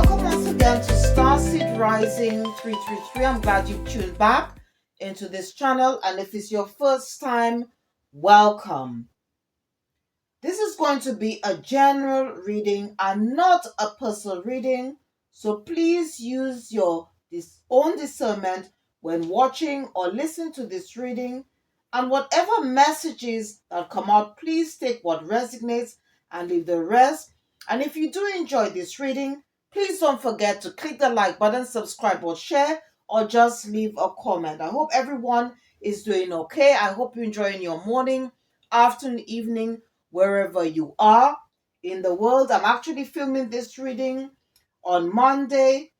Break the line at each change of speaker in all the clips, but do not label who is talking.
Welcome once again to Starseed Rising 333. I'm glad you've tuned back into this channel, and if it's your first time, welcome. This is going to be a general reading and not a personal reading, so please use your own discernment when watching or listening to this reading, and whatever messages that come out, please take what resonates and leave the rest. And if you do enjoy this reading, please don't forget to click the like button, subscribe or share, or just leave a comment. I hope everyone is doing okay. I hope you're enjoying your morning, afternoon, evening, wherever you are in the world. I'm actually filming this reading on Monday,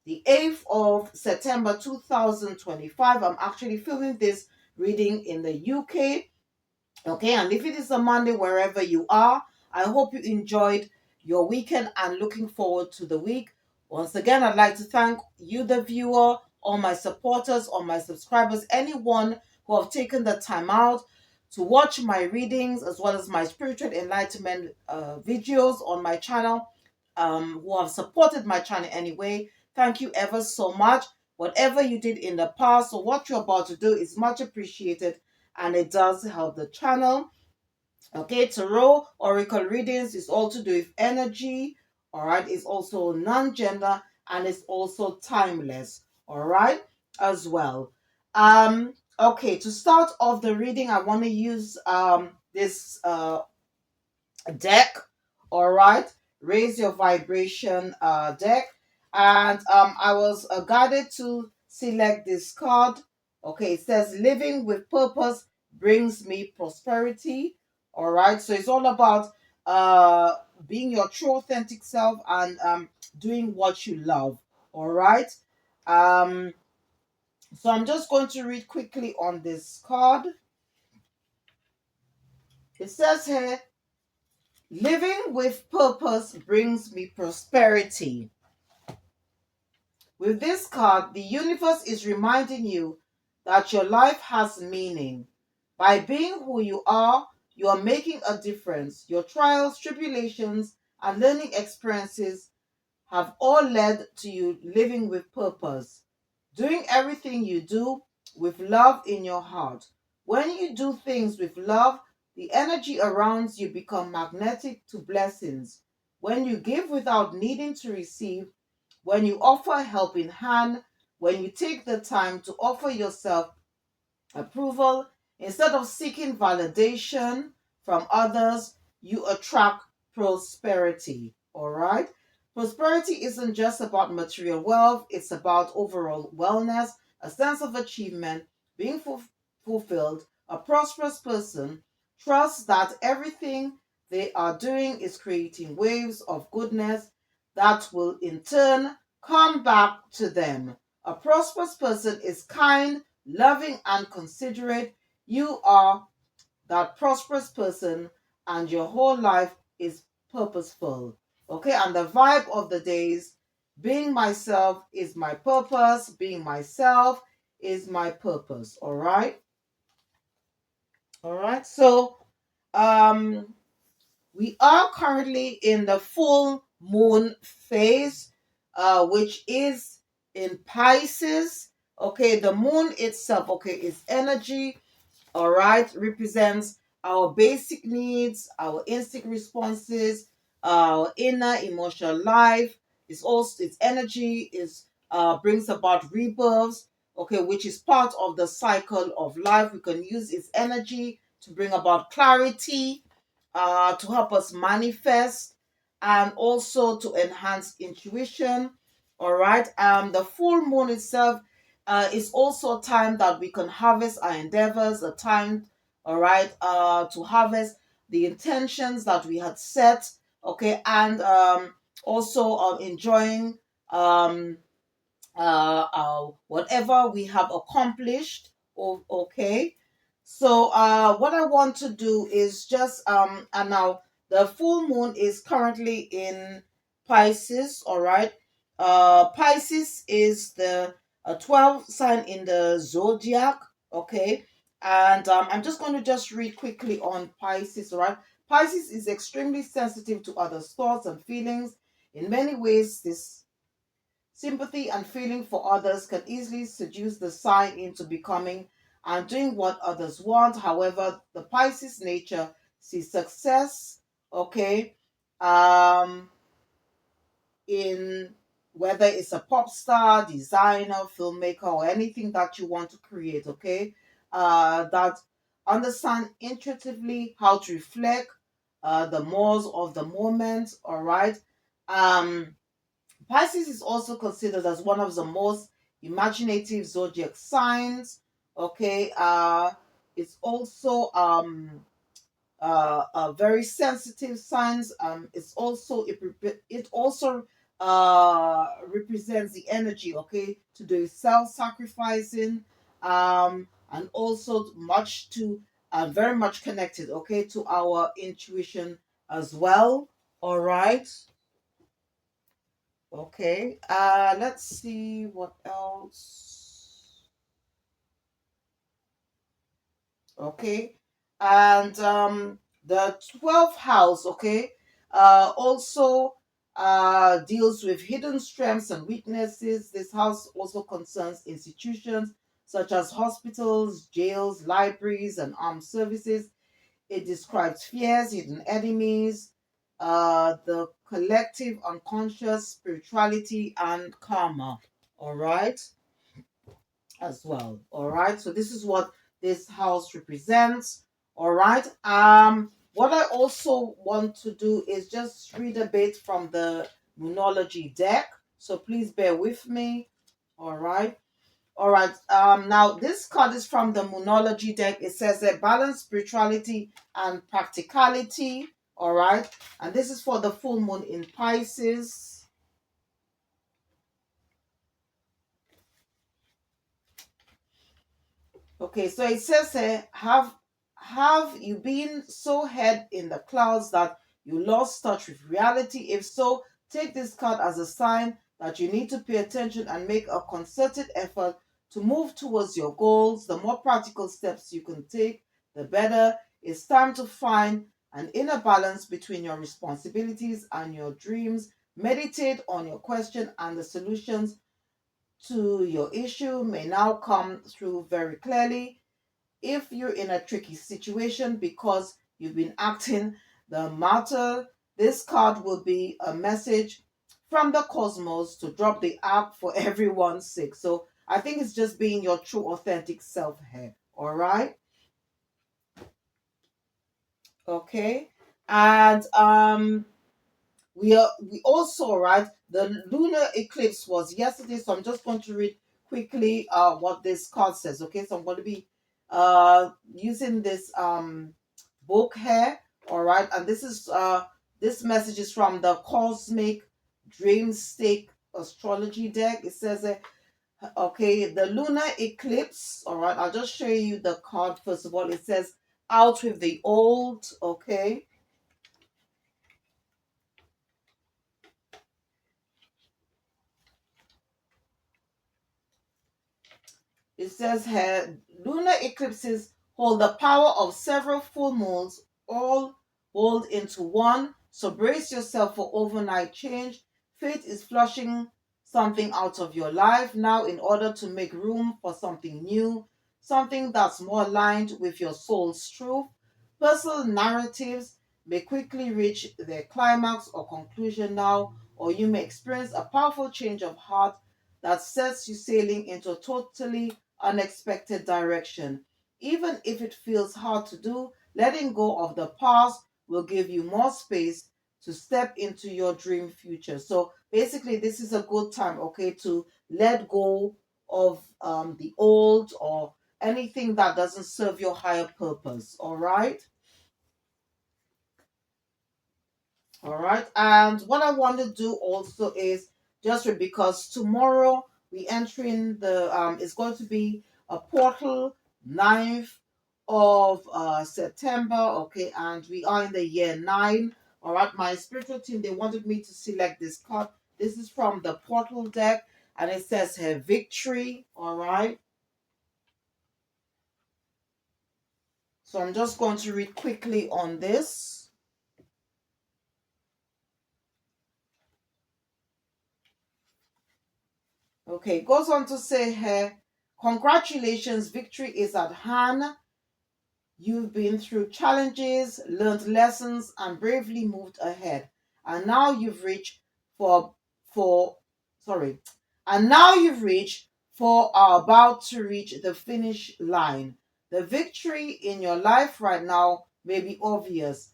the 8th of September 2025. I'm actually filming this reading in the UK. Okay, and if it is a Monday, wherever you are, I hope you enjoyed your weekend and looking forward to the week. Once again, I'd like to thank you, the viewer, all my supporters, all my subscribers, anyone who have taken the time out to watch my readings as well as my spiritual enlightenment videos on my channel, who have supported my channel anyway. Thank you ever so much. Whatever you did in the past or what you're about to do is much appreciated, and it does help the channel. Okay, tarot oracle readings is all to do with energy. All right, it's also non-gender and it's also timeless. All right, as well. Okay, to start off the reading, I want to use this deck. All right, raise your vibration deck, and I was guided to select this card. Okay, it says living with purpose brings me prosperity. All right, so it's all about being your true authentic self and doing what you love. All right, um so I'm just going to read quickly on this card. It says here, living with purpose brings me prosperity. With this card, the universe is reminding you that your life has meaning. By being who you are making a difference. Your trials, tribulations, and learning experiences have all led to you living with purpose. Doing everything you do with love in your heart. When you do things with love, the energy around you become magnetic to blessings. When you give without needing to receive, when you offer a helping hand, when you take the time to offer yourself approval instead of seeking validation from others, you attract prosperity. All right. Prosperity isn't just about material wealth, it's about overall wellness, a sense of achievement, being fulfilled. A prosperous person trusts that everything they are doing is creating waves of goodness that will in turn come back to them. A prosperous person is kind, loving, and considerate. You are that prosperous person, and your whole life is purposeful. Okay, and the vibe of the days, being myself is my purpose, being myself is my purpose. All right. All right. So, we are currently in the full moon phase, which is in Pisces. Okay, the moon itself, okay, is energy. All right, represents our basic needs, our instinct responses, our inner emotional life. It's also its energy is brings about rebirths. Okay, which is part of the cycle of life. We can use its energy to bring about clarity, to help us manifest, and also to enhance intuition. All right. The full moon itself is also a time that we can harvest our endeavors, a time, all right, to harvest the intentions that we had set. Okay, and also enjoying um, whatever we have accomplished. Okay, so what I want to do is just and now the full moon is currently in Pisces. All right, Pisces is the 12th sign in the zodiac. Okay, and I'm just going to just read quickly on Pisces. All right, Pisces is extremely sensitive to others' thoughts and feelings. In many ways, this sympathy and feeling for others can easily seduce the sign into becoming and doing what others want. However, the Pisces nature sees success, okay, um, in whether it's a pop star, designer, filmmaker, or anything that you want to create, okay, that understand intuitively how to reflect the mores of the moment, all right. Um, Pisces is also considered as one of the most imaginative zodiac signs. Okay, it's also very sensitive signs. It also represents the energy. Okay, to do self-sacrificing, and also much to very much connected. Okay, to our intuition as well. All right. Okay, let's see what else. Okay, and the 12th house, okay, also deals with hidden strengths and weaknesses. This house also concerns institutions such as hospitals, jails, libraries, and armed services. It describes fears, hidden enemies, the collective unconscious, spirituality, and karma. All right, as well. All right, so this is what this house represents. All right. What I also want to do is just read a bit from the Numerology deck. So please bear with me. All right. All right. Now this card is from the Moonology deck. It says that balance spirituality and practicality. All right. And this is for the full moon in Pisces. Okay, so it says have you been so head in the clouds that you lost touch with reality? If so, take this card as a sign that you need to pay attention and make a concerted effort to move towards your goals. The more practical steps you can take, the better. It's time to find an inner balance between your responsibilities and your dreams. Meditate on your question, and the solutions to your issue may now come through very clearly. If you're in a tricky situation because you've been acting the martyr, this card will be a message from the cosmos to drop the act for everyone's sake. So I think it's just being your true authentic self here. All right. Okay. And we also, right, the lunar eclipse was yesterday, so I'm just going to read quickly what this card says. Okay, so I'm going to be using this book here. All right, and this message is from the Cosmic Dreamstake Astrology deck. It says okay, the lunar eclipse. All right, I'll just show you the card first of all. It says out with the old. Okay. It says here, lunar eclipses hold the power of several full moons, all rolled into one. So brace yourself for overnight change. Fate is flushing something out of your life now in order to make room for something new, something that's more aligned with your soul's truth. Personal narratives may quickly reach their climax or conclusion now, or you may experience a powerful change of heart that sets you sailing into a totally unexpected direction. Even if it feels hard to do, letting go of the past will give you more space to step into your dream future. So basically, this is a good time, okay, to let go of the old or anything that doesn't serve your higher purpose. All right. All right. And what I want to do also is because tomorrow we entering the it's going to be a portal 9th of September. Okay, and we are in the year 9. All right, my spiritual team, they wanted me to select this card. This is from the portal deck, and it says here victory. All right. So I'm just going to read quickly on this. Okay, it goes on to say here, congratulations, victory is at hand. You've been through challenges, learned lessons, and bravely moved ahead. And now you've reached for sorry. And now you've reached for are about to reach the finish line. The victory in your life right now may be obvious,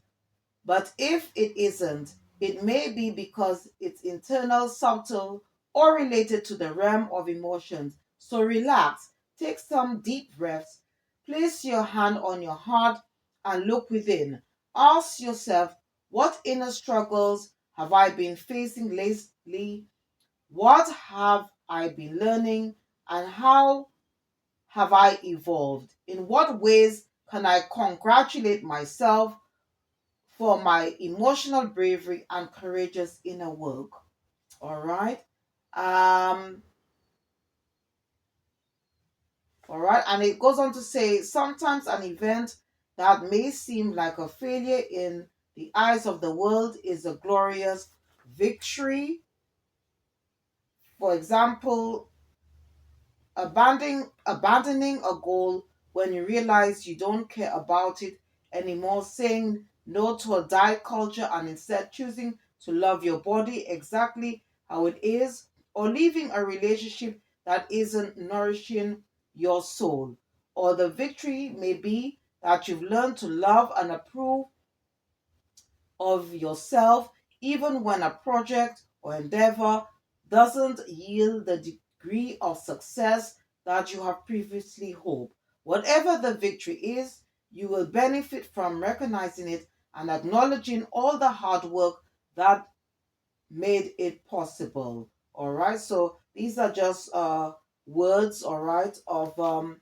but if it isn't, it may be because it's internal, subtle, or related to the realm of emotions. So relax, take some deep breaths, place your hand on your heart, and look within. Ask yourself, what inner struggles have I been facing lately? What have I been learning? And how have I evolved? In what ways can I congratulate myself for my emotional bravery and courageous inner work? All right. Um, all right. And it goes on to say sometimes an event that may seem like a failure in the eyes of the world is a glorious victory. For example, abandoning a goal when you realize you don't care about it anymore, saying no to a diet culture and instead choosing to love your body exactly how it is, or leaving a relationship that isn't nourishing your soul. Or the victory may be that you've learned to love and approve of yourself, even when a project or endeavor doesn't yield the degree of success that you have previously hoped. Whatever the victory is, you will benefit from recognizing it and acknowledging all the hard work that made it possible. All right, so these are just words, all right, of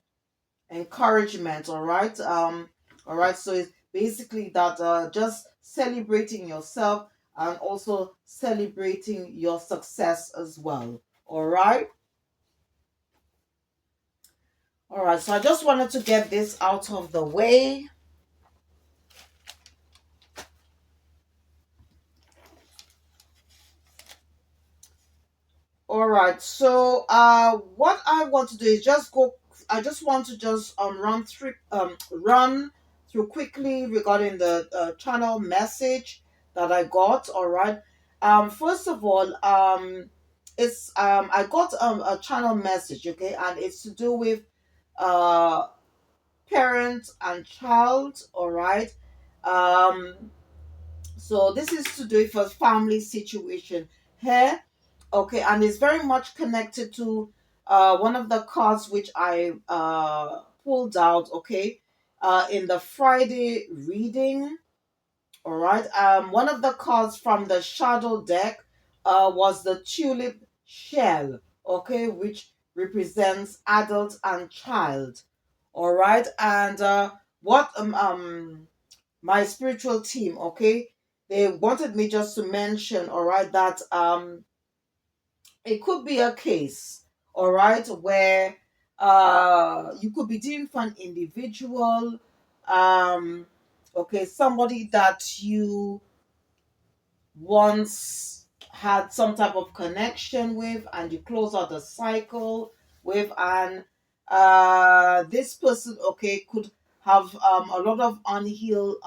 encouragement. All right, so it's basically that just celebrating yourself and also celebrating your success as well. All right, so I just wanted to get this out of the way. All right, so what I want to do is just go. I just want to just run through quickly regarding the channel message that I got. All right. First of all, it's I got a channel message. Okay, and it's to do with uh parent and child. All right. Um, so this is to do with a family situation here. Okay, and it's very much connected to one of the cards which I pulled out, okay, in the Friday reading. All right. One of the cards from the shadow deck was the tulip shell, okay, which represents adult and child. All right. And what my spiritual team, okay, they wanted me just to mention, all right, that it could be a case, all right, where you could be dealing for an individual, um okay, somebody that you once had some type of connection with and you close out the cycle with, and this person, okay, could have a lot of unhealed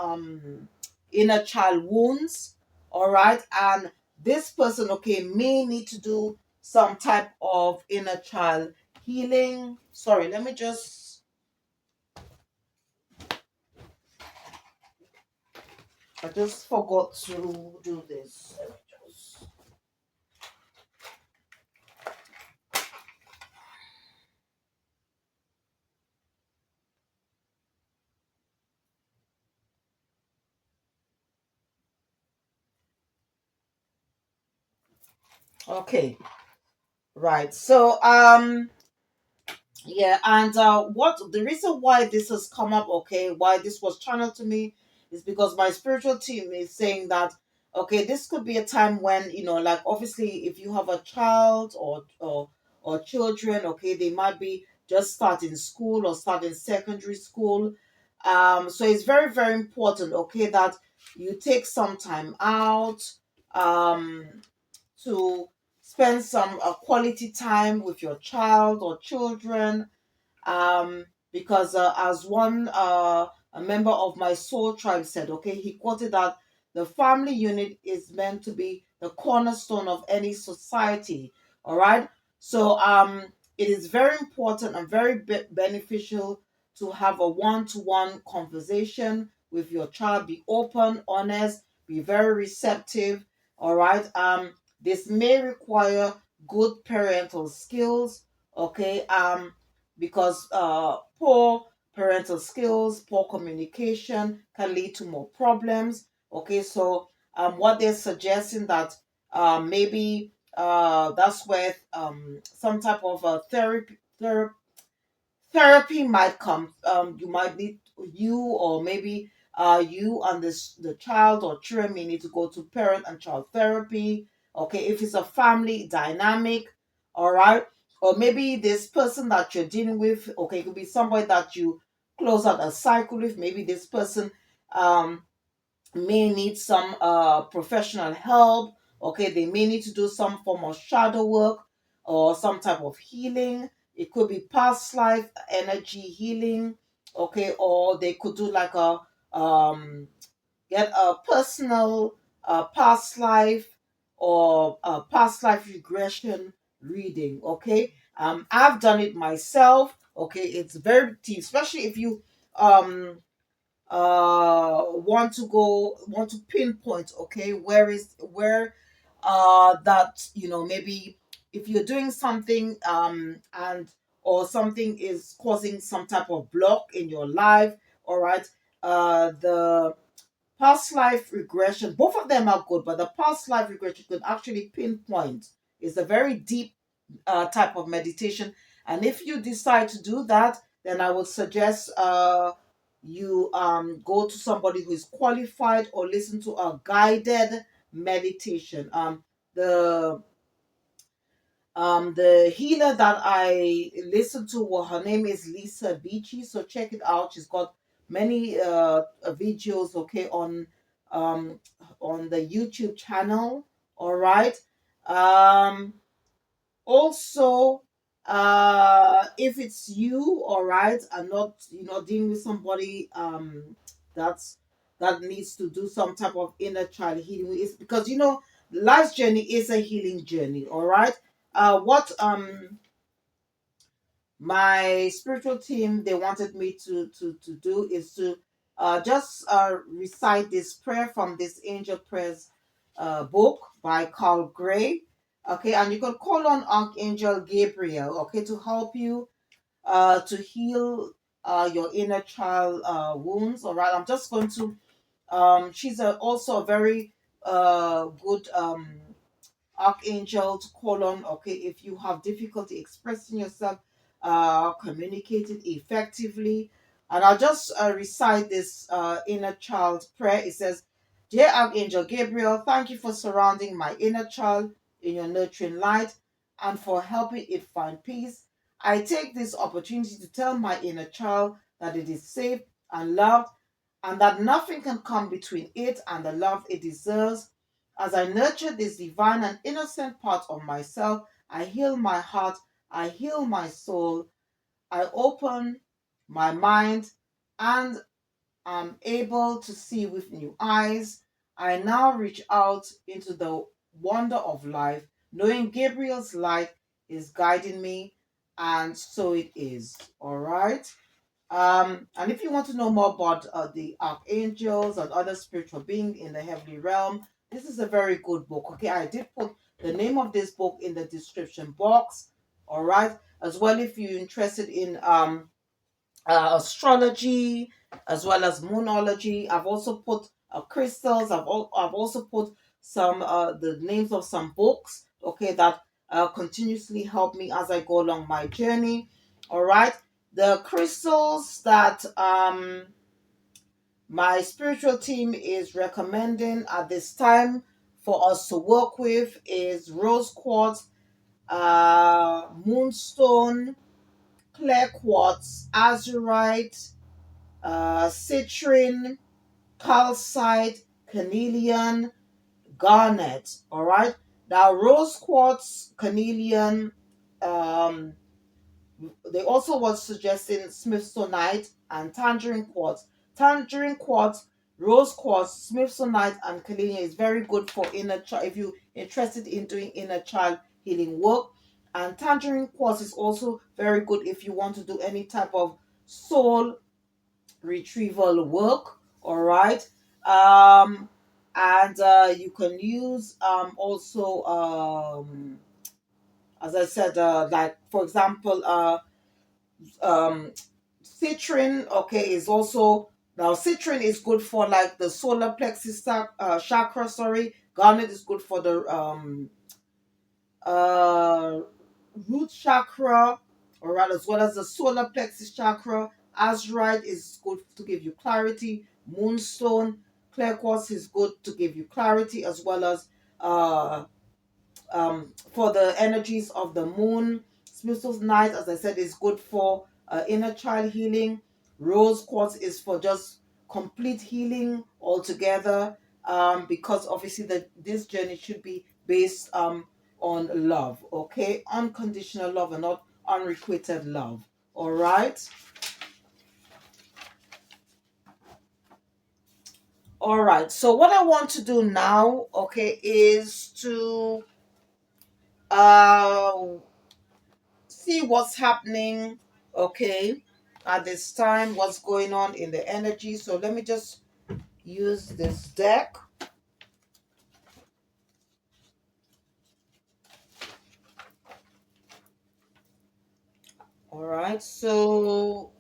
inner child wounds, all right, and this person, okay, may need to do some type of inner child healing. Sorry, let me just, I just forgot to do this. Okay, right, so yeah, and what the reason why this has come up, okay, why this was channeled to me is because my spiritual team is saying that, okay, this could be a time when, like obviously if you have a child or children, okay, they might be just starting school or starting secondary school. So it's very, very important, okay, that you take some time out um to spend some quality time with your child or children, because as one a member of my soul tribe said, okay, he quoted that the family unit is meant to be the cornerstone of any society. All right, so it is very important and very beneficial to have a one-to-one conversation with your child. Be open, honest, be very receptive. All right, this may require good parental skills. Okay, because poor parental skills, poor communication can lead to more problems. Okay, so what they're suggesting that maybe that's where some type of therapy might come. You might need, you or maybe you and the child or children may need to go to parent and child therapy. Okay, if it's a family dynamic, all right, or maybe this person that you're dealing with, okay, it could be somebody that you close out a cycle with. Maybe this person um may need some professional help. Okay, they may need to do some form of shadow work or some type of healing. It could be past life energy healing. Okay, or they could do like a get a personal past life or a past life regression reading. Okay, I've done it myself. Okay, it's very deep, especially if you um want to pinpoint, okay, where that, maybe if you're doing something and or something is causing some type of block in your life. All right, the past life regression, both of them are good, but the past life regression could actually pinpoint. It's a very deep type of meditation. And if you decide to do that, then I would suggest you go to somebody who is qualified or listen to a guided meditation. The healer that I listened to, well, her name is Lisa Beachy. So check it out. She's got many videos, okay, on the YouTube channel. All right. Um, Also, if it's you, all right, and not, dealing with somebody that's that needs to do some type of inner child healing, it's because life's journey is a healing journey. All right. What My spiritual team, they wanted me to do is to just recite this prayer from this angel prayers book by Carl Gray. Okay, and you can call on Archangel Gabriel, okay, to help you to heal your inner child wounds. All right, I'm just going to she's also a very good archangel to call on, okay, if you have difficulty expressing yourself, communicating effectively. And I'll just recite this inner child prayer. It says, "Dear Archangel Gabriel, thank you for surrounding my inner child in your nurturing light and for helping it find peace. I take this opportunity to tell my inner child that it is safe and loved, and that nothing can come between it and the love it deserves. As I nurture this divine and innocent part of myself, I heal my heart, I heal my soul, I open my mind, and am able to see with new eyes. I now reach out into the wonder of life, knowing Gabriel's light is guiding me, and so it is." All right. And if you want to know more about the archangels and other spiritual beings in the heavenly realm, this is a very good book. Okay, I did put the name of this book in the description box. All right, as well, if you're interested in astrology as well as moonology, I've also put crystals. I've also put some the names of some books. Okay, that continuously help me as I go along my journey. All right, the crystals that my spiritual team is recommending at this time for us to work with is rose quartz, moonstone, clear quartz, azurite, citrine, calcite, carnelian, garnet. All right. Now, rose quartz, carnelian, um, they also was suggesting smithsonite and tangerine quartz. Tangerine quartz, rose quartz, smithsonite, and carnelian is very good for inner child if you're interested in doing inner child healing work. And tangerine quartz is also very good if you want to do any type of soul retrieval work. All right. And you can use also as I said, like for example, um citrine, okay, is also, now citrine is good for like the solar plexus chakra, sorry. Garnet is good for the uh root chakra, all right, as well as the solar plexus chakra. Azurite is good to give you clarity. Moonstone, clear quartz is good to give you clarity, as well as uh for the energies of the moon. Spiritual night, as I said, is good for inner child healing. Rose quartz is for just complete healing altogether, because obviously this journey should be based on love, okay? Unconditional love and not unrequited love, all right? All right, so what I want to do now, okay, is to uh see what's happening, okay, at this time, what's going on in the energy. So let me just use this deck. All right, so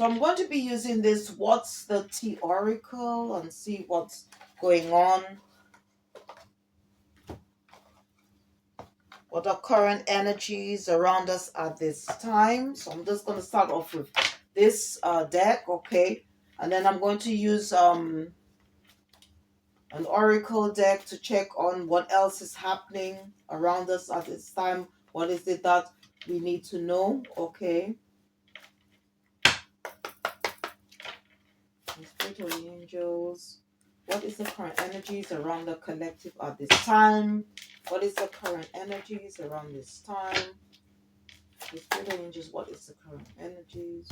I'm going to be using this what's the tea oracle and see what's going on, what are current energies around us at this time. So I'm just going to start off with this deck, okay, and then I'm going to use an oracle deck to check on what else is happening around us at this time. What is it that we need to know? Okay. Spiritual angels. What is the current energies around the collective at this time? What is the current energies around this time? The spiritual angels, what is the current energies?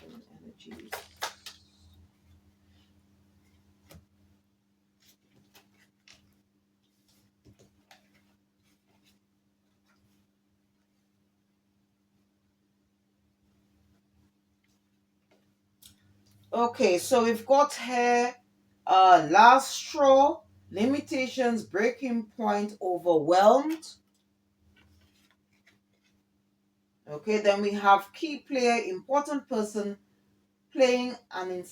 Current energies. Okay, so we've got here last straw, limitations, breaking point, overwhelmed. Okay, then we have key player, important person playing an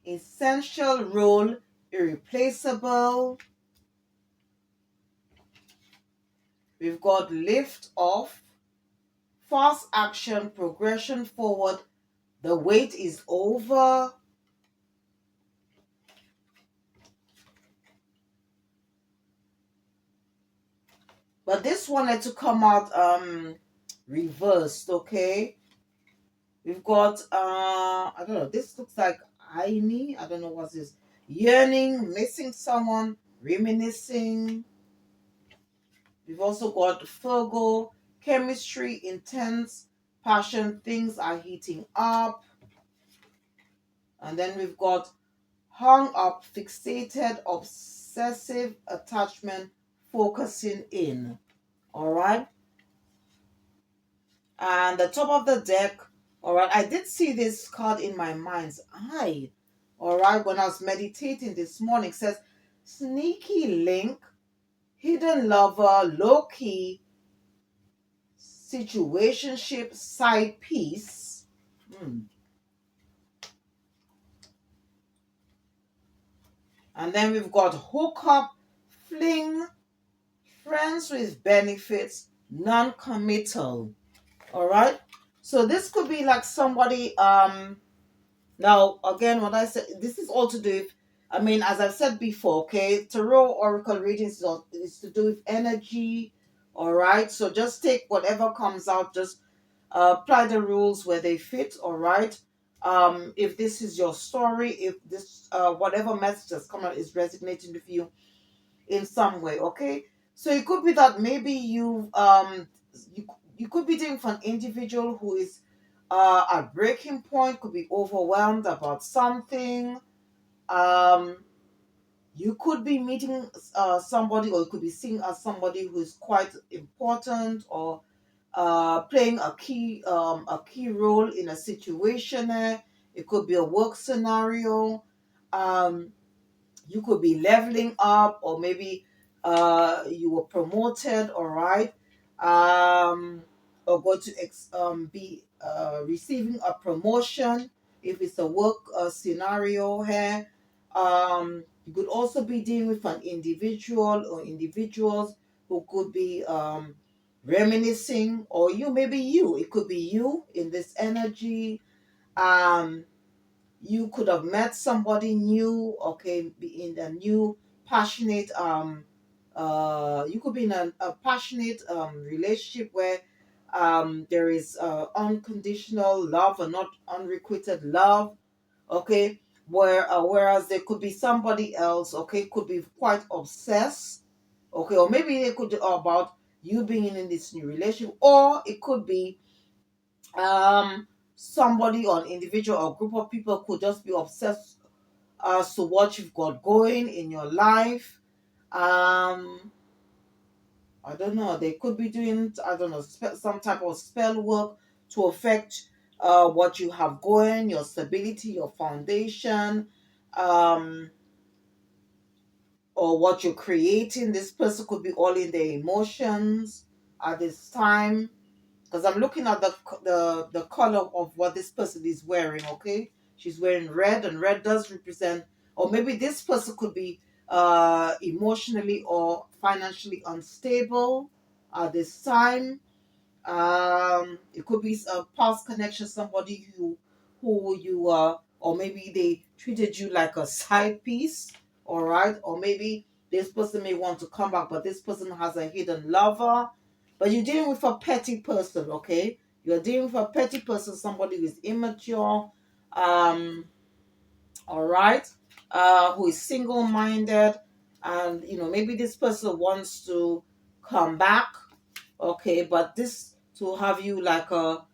essential role, irreplaceable. We've got lift off, fast action, progression forward, the wait is over. But this wanted to come out reversed, okay? We've got I don't know, this looks like I don't know what's this. Yearning, missing someone, reminiscing. We've also got Virgo, chemistry, intense, passion, things are heating up. And then we've got hung up, fixated, obsessive attachment, focusing in. All right. And the top of the deck, all right, I did see this card in my mind's eye. All right, when I was meditating this morning, it says sneaky link, hidden lover, low key, situationship, side piece. And then we've got hookup, fling, friends with benefits, non-committal. All right. So this could be like somebody. Now again, what I said, this is all to do with. I mean, as I've said before, okay, tarot oracle readings is to do with energy. All right. So just take whatever comes out. Just Apply the rules where they fit, all right? If this is your story, if this whatever message that's come out is resonating with you in some way, okay? So it could be that maybe you you could be dealing with an individual who is at breaking point, could be overwhelmed about something. Um, you could be meeting somebody, or you could be seen as somebody who is quite important, or playing a key role in a situation. It could be a work scenario. Um, you could be leveling up, or maybe you were promoted, all right, or going to be receiving a promotion if it's a work scenario here. You could also be dealing with an individual or individuals who could be reminiscing, or maybe you, it could be you in this energy. um you could have met somebody new, okay, be in a new passionate you could be in a passionate relationship where there is unconditional love and not unrequited love, okay, whereas there could be somebody else, okay, could be quite obsessed, okay, or maybe it could be about you being in this new relationship, or it could be somebody or an individual or group of people could just be obsessed as to what you've got going in your life. um I don't know, they could be doing, I don't know, some type of spell work to affect what you have going, your stability, your foundation, um or what you're creating. This person could be all in their emotions at this time, because I'm looking at the color of what this person is wearing. Okay, she's wearing red, and red does represent, or maybe this person could be emotionally or financially unstable at this time. It could be a past connection, somebody who you or maybe they treated you like a side piece, all right? Or maybe this person may want to come back, but this person has a hidden lover. But you're dealing with a petty person, okay? You're dealing with a petty person, somebody who is immature, um, all right, who is single-minded, and maybe this person wants to come back. Okay, but this to have you like a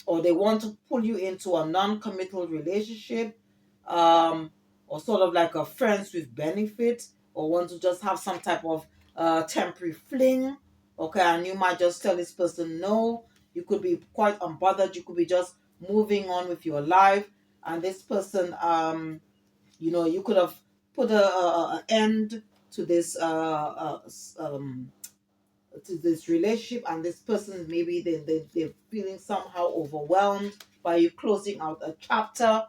or they want to pull you into a non-committal relationship, or sort of like a friends with benefit, or want to just have some type of temporary fling. Okay, and you might just tell this person no. You could be quite unbothered, you could be just moving on with your life, and this person, you could have put a end to this to this relationship, and this person, maybe they're feeling somehow overwhelmed by you closing out a chapter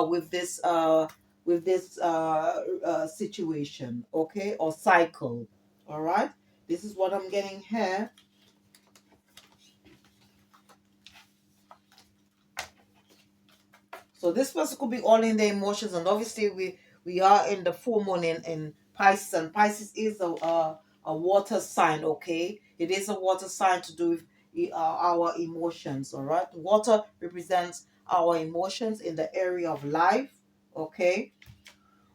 with this situation, okay, or cycle. All right, this is what I'm getting here. So this person could be all in their emotions, and obviously we are in the full moon in Pisces, and Pisces is a water sign. Okay, it is a water sign to do with our emotions. All right, water represents our emotions in the area of life. Okay,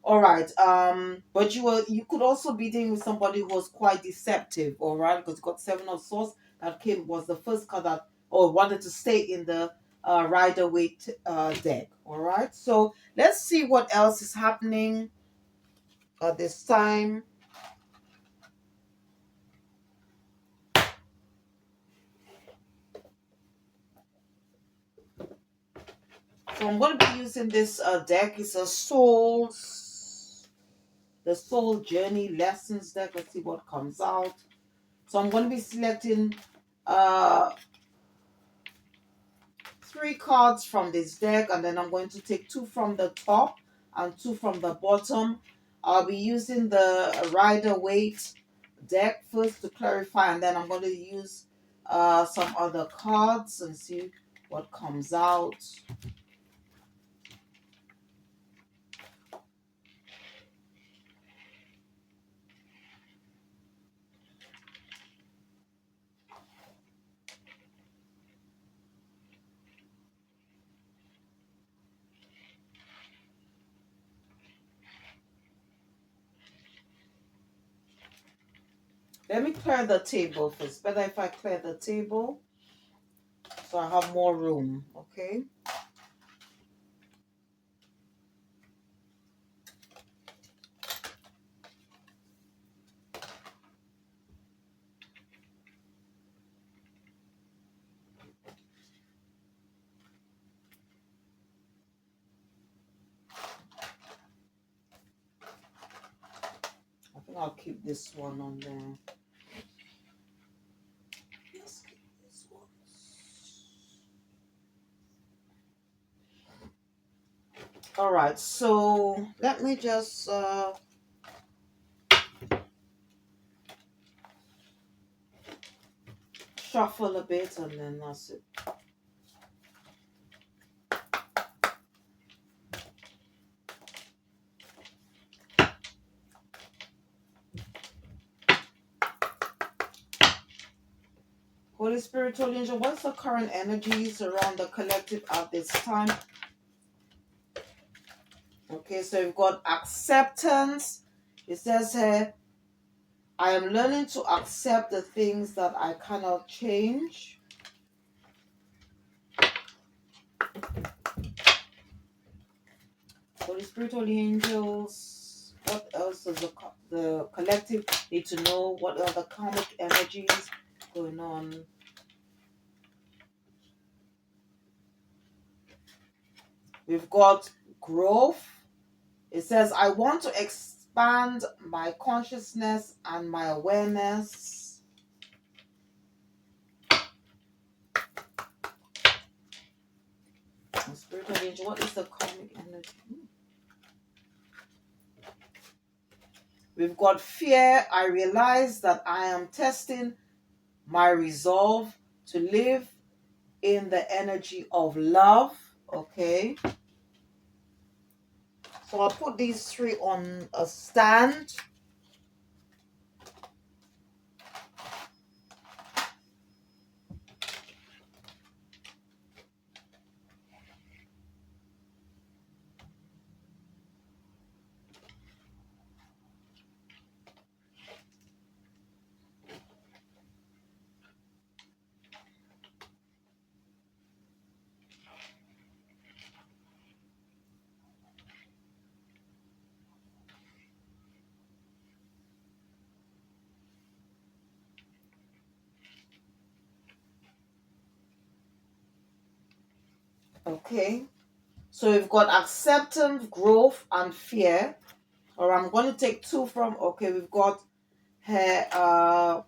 all right. But you could also be dealing with somebody who was quite deceptive. All right, because you got Seven of Swords that came was the first card that, or wanted to stay in the Rider Waite deck. All right. So let's see what else is happening at this time. So I'm going to be using this deck. It's the Soul Journey Lessons deck. Let's see what comes out. So I'm going to be selecting uh 3 cards from this deck, and then I'm going to take 2 from the top and 2 from the bottom. I'll be using the Rider Waite deck first to clarify, and then I'm going to use some other cards and see what comes out. Let me clear the table first. Better if I clear the table so I have more room, okay? I think I'll keep this one on there. Let's keep this one. All right, so let me just shuffle a bit and then that's it. Holy Spirit, Holy Angel, what's the current energies around the collective at this time? Okay, so we've got acceptance. It says here, I am learning to accept the things that I cannot change. Holy Spirit, Holy Angels, what else does the collective need to know? What are the karmic energies going on? We've got growth. It says, I want to expand my consciousness and my awareness. Spiritual angel, what is the karmic energy? We've got fear. I realize that I am testing my resolve to live in the energy of love. Okay. So I'll put these three on a stand. Okay. So we've got acceptance, growth, and fear. Or I'm going to take two from, okay, we've got here, all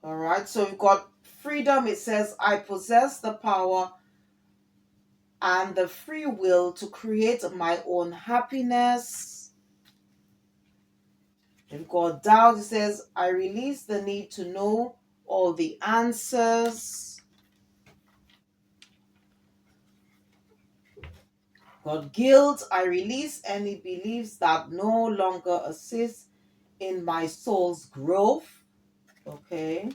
right, so we've got freedom. It says, I possess the power and the free will to create my own happiness. We've got doubt. It says, I release the need to know all the answers. Got guilt. I release any beliefs that no longer assist in my soul's growth. Okay.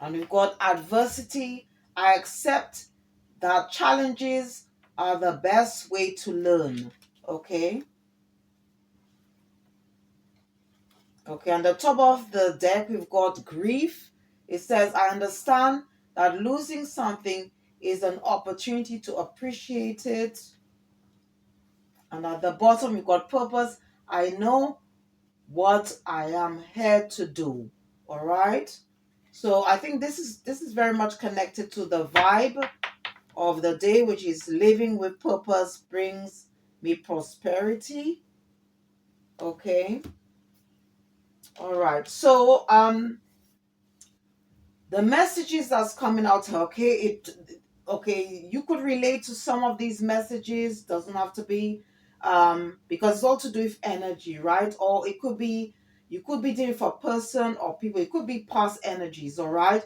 And we've got adversity. I accept that challenges are the best way to learn. Okay. Okay, on the top of the deck, we've got grief. It says, I understand that losing something is an opportunity to appreciate it. And at the bottom, we've got purpose. I know what I am here to do. All right. So I think this is very much connected to the vibe of the day, which is living with purpose brings me prosperity. Okay. All right. So the messages that's coming out, okay, you could relate to some of these messages. Doesn't have to be because it's all to do with energy, right? Or it could be, you could be doing for a person or people. It could be past energies. All right.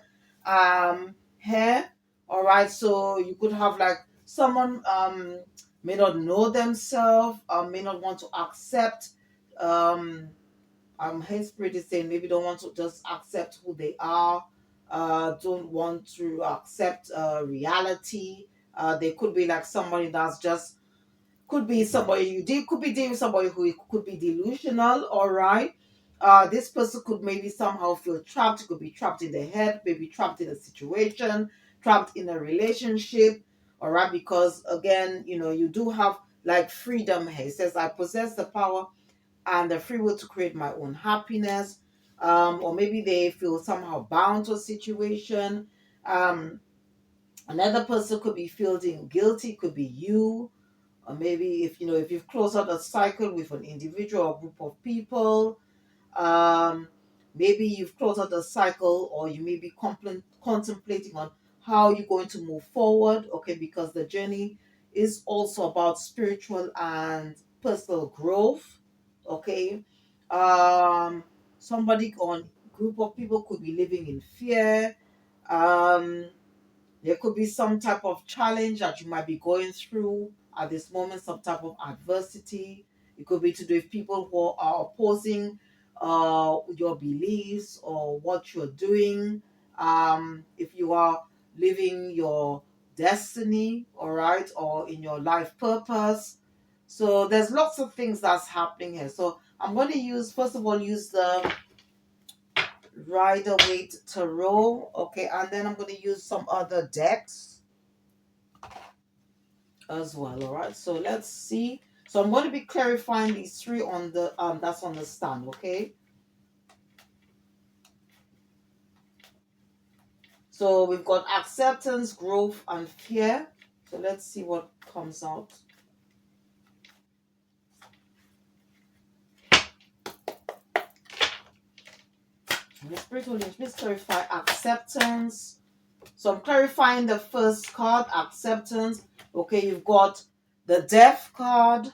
Here. All right. So you could have like someone may not know themselves, may not want to accept his spirit is saying maybe don't want to just accept who they are, don't want to accept reality, They could be like somebody that's just, could be somebody could be dealing with somebody who could be delusional. All right. This person could maybe somehow feel trapped. Could be trapped in their head, maybe trapped in a situation, trapped in a relationship. All right, because again, you do have like freedom here. It says, I possess the power and the free will to create my own happiness. Or maybe they feel somehow bound to a situation. Um, Another person could be feeling guilty, could be you. Or maybe if you've closed out a cycle with an individual or group of people. um, Maybe you've closed out a cycle, or you may be contemplating on how you're going to move forward. Okay, because the journey is also about spiritual and personal growth. Okay. um Somebody or group of people could be living in fear. um there could be some type of challenge that you might be going through at this moment, some type of adversity. It could be to do with people who are opposing your beliefs or what you're doing. If you are living your destiny, all right, or in your life purpose. So there's lots of things that's happening here. So I'm going to first of all, use the Rider Waite Tarot, okay, and then I'm going to use some other decks as well. All right, so let's see. So I'm going to be clarifying these three on the that's on the stand. Okay, so we've got acceptance, growth, and fear. So let's see what comes out. The spiritual link, please clarify acceptance. So I'm clarifying the first card, acceptance. Okay, you've got the Death card.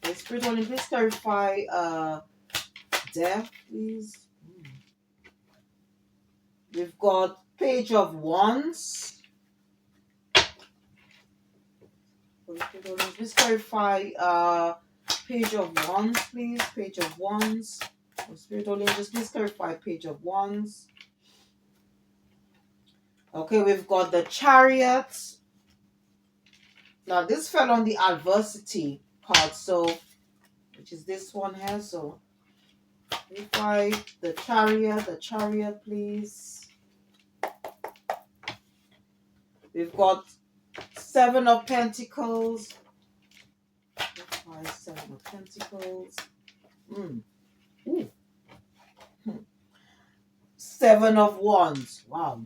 The spiritual link, please clarify death, please. We've got Page of Wands. Please clarify Page of Wands, please. Page of Wands. Spiritual angels, please clarify Page of Wands. Okay, we've got the Chariot. Now this fell on the adversity part, so which is this one here. So clarify the Chariot, please. We've got Seven of Pentacles. Seven of Pentacles. Ooh. Seven of Wands. Wow.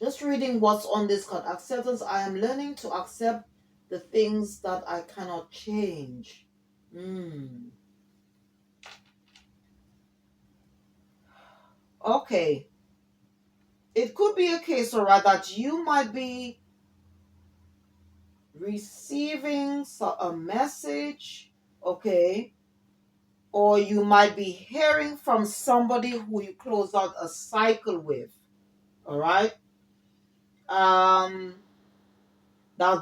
Just reading what's on this card. Acceptance. I am learning to accept the things that I cannot change. Okay. It could be a case, alright, that you might be receiving a message, okay, or you might be hearing from somebody who you close out a cycle with, all right. Now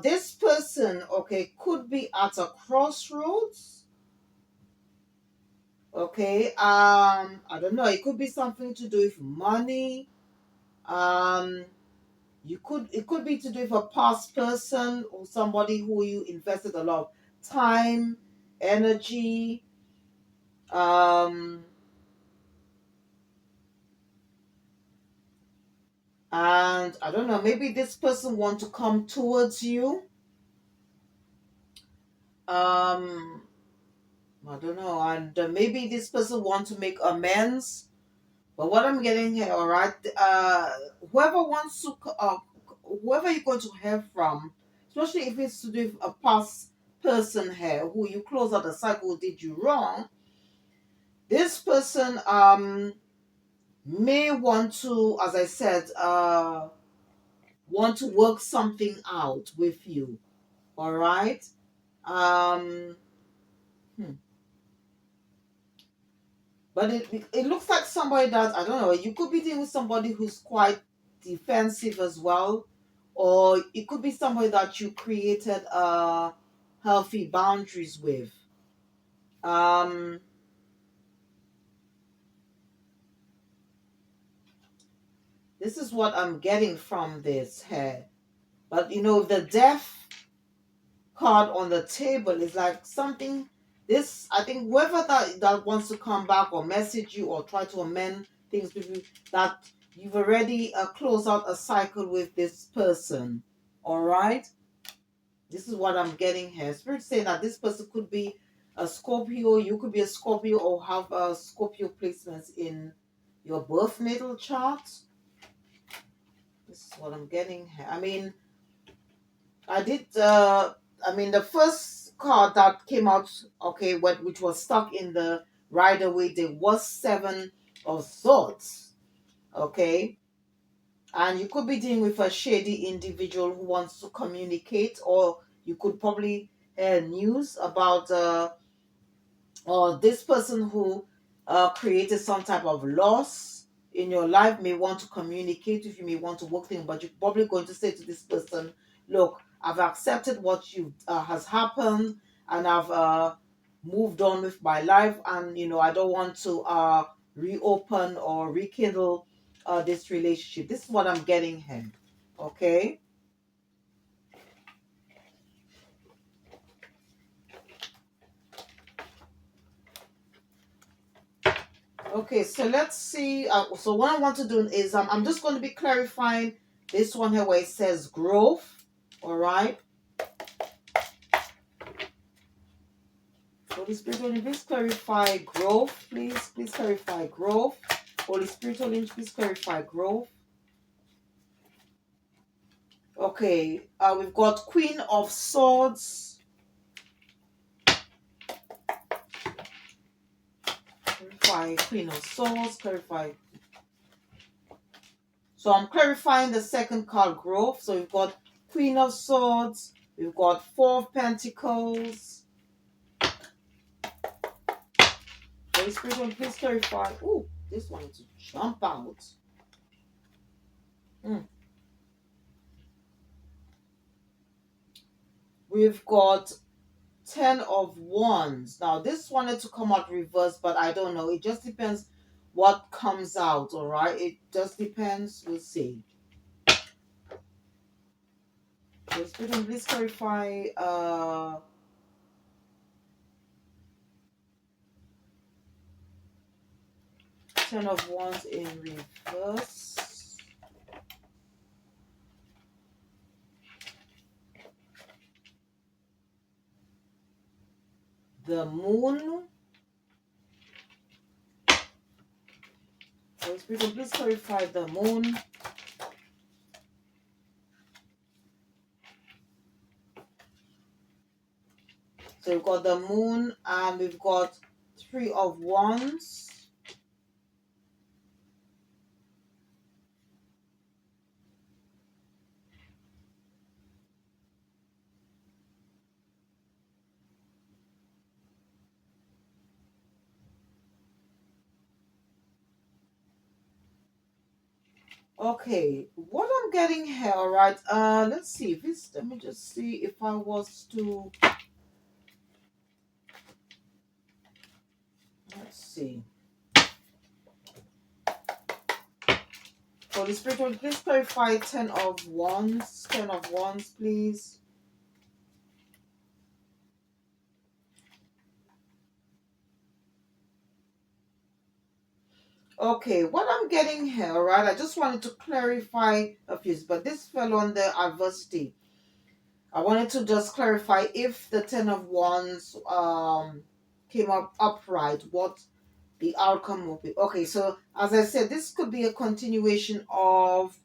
this person, okay, could be at a crossroads, okay. I don't know, it could be something to do with money. It could be to do with a past person or somebody who you invested a lot of time, energy. And I don't know, maybe this person want to come towards you. I don't know, and maybe this person want to make amends. But what I'm getting here, all right, whoever wants to, whoever you're going to hear from, especially if it's to do with a past person here who you close out the cycle who did you wrong, this person may want to, as I said, want to work something out with you. All right. Um, but it looks like somebody that, I don't know, you could be dealing with somebody who's quite defensive as well, or it could be somebody that you created a healthy boundaries with. Um, this is what I'm getting from this here. But you know, the death card on the table is like something, this, I think whoever that wants to come back or message you or try to amend things with you, that you've already closed out a cycle with this person. All right, this is what I'm getting here. Spirit saying that this person could be a Scorpio, you could be a Scorpio or have a Scorpio placements in your birth natal chart. This is what I'm getting here. I mean, I did. I mean, the first card that came out, okay, which was stuck in the Rider Waite, there was Seven of Swords, okay, and you could be dealing with a shady individual who wants to communicate, or you could probably hear news about or this person who created some type of loss in your life may want to communicate with you, may want to work things, but you're probably going to say to this person, look, I've accepted what you has happened, and I've moved on with my life, and you know, I don't want to reopen or rekindle this relationship. This is what I'm getting here. Okay. Okay, so let's see. So what I want to do is I'm just going to be clarifying this one here where it says growth. All right. Holy Spirit, Holy, please clarify growth. Please clarify growth. Holy Spirit, Holy, please clarify growth. Okay, we've got Queen of Swords. Clarify Queen of Swords. Clarify. So I'm clarifying the second card, growth. So we've got Queen of Swords. We've got Four of Pentacles. Holy Spirit, please clarify. Ooh, this one to jump out. We've got Ten of Wands. Now, this wanted to come out reverse, but I don't know. It just depends what comes out, all right? It just depends. We'll see. Holy Spirit, please clarify. Ten of Wands in reverse. The Moon. Holy Spirit, please clarify the Moon. So we've got the Moon, and we've got Three of Wands. Okay, what I'm getting here, all right. Let's see if it's. Let me just see if I was to. Let's see. Holy Spirit, please clarify Ten of Wands. Ten of Wands, please. Okay, what I'm getting here, all right. I just wanted to clarify a few, but this fell on the adversity. I wanted to just clarify if the Ten of Wands came up upright, what the outcome will be. Okay, so as I said, this could be a continuation of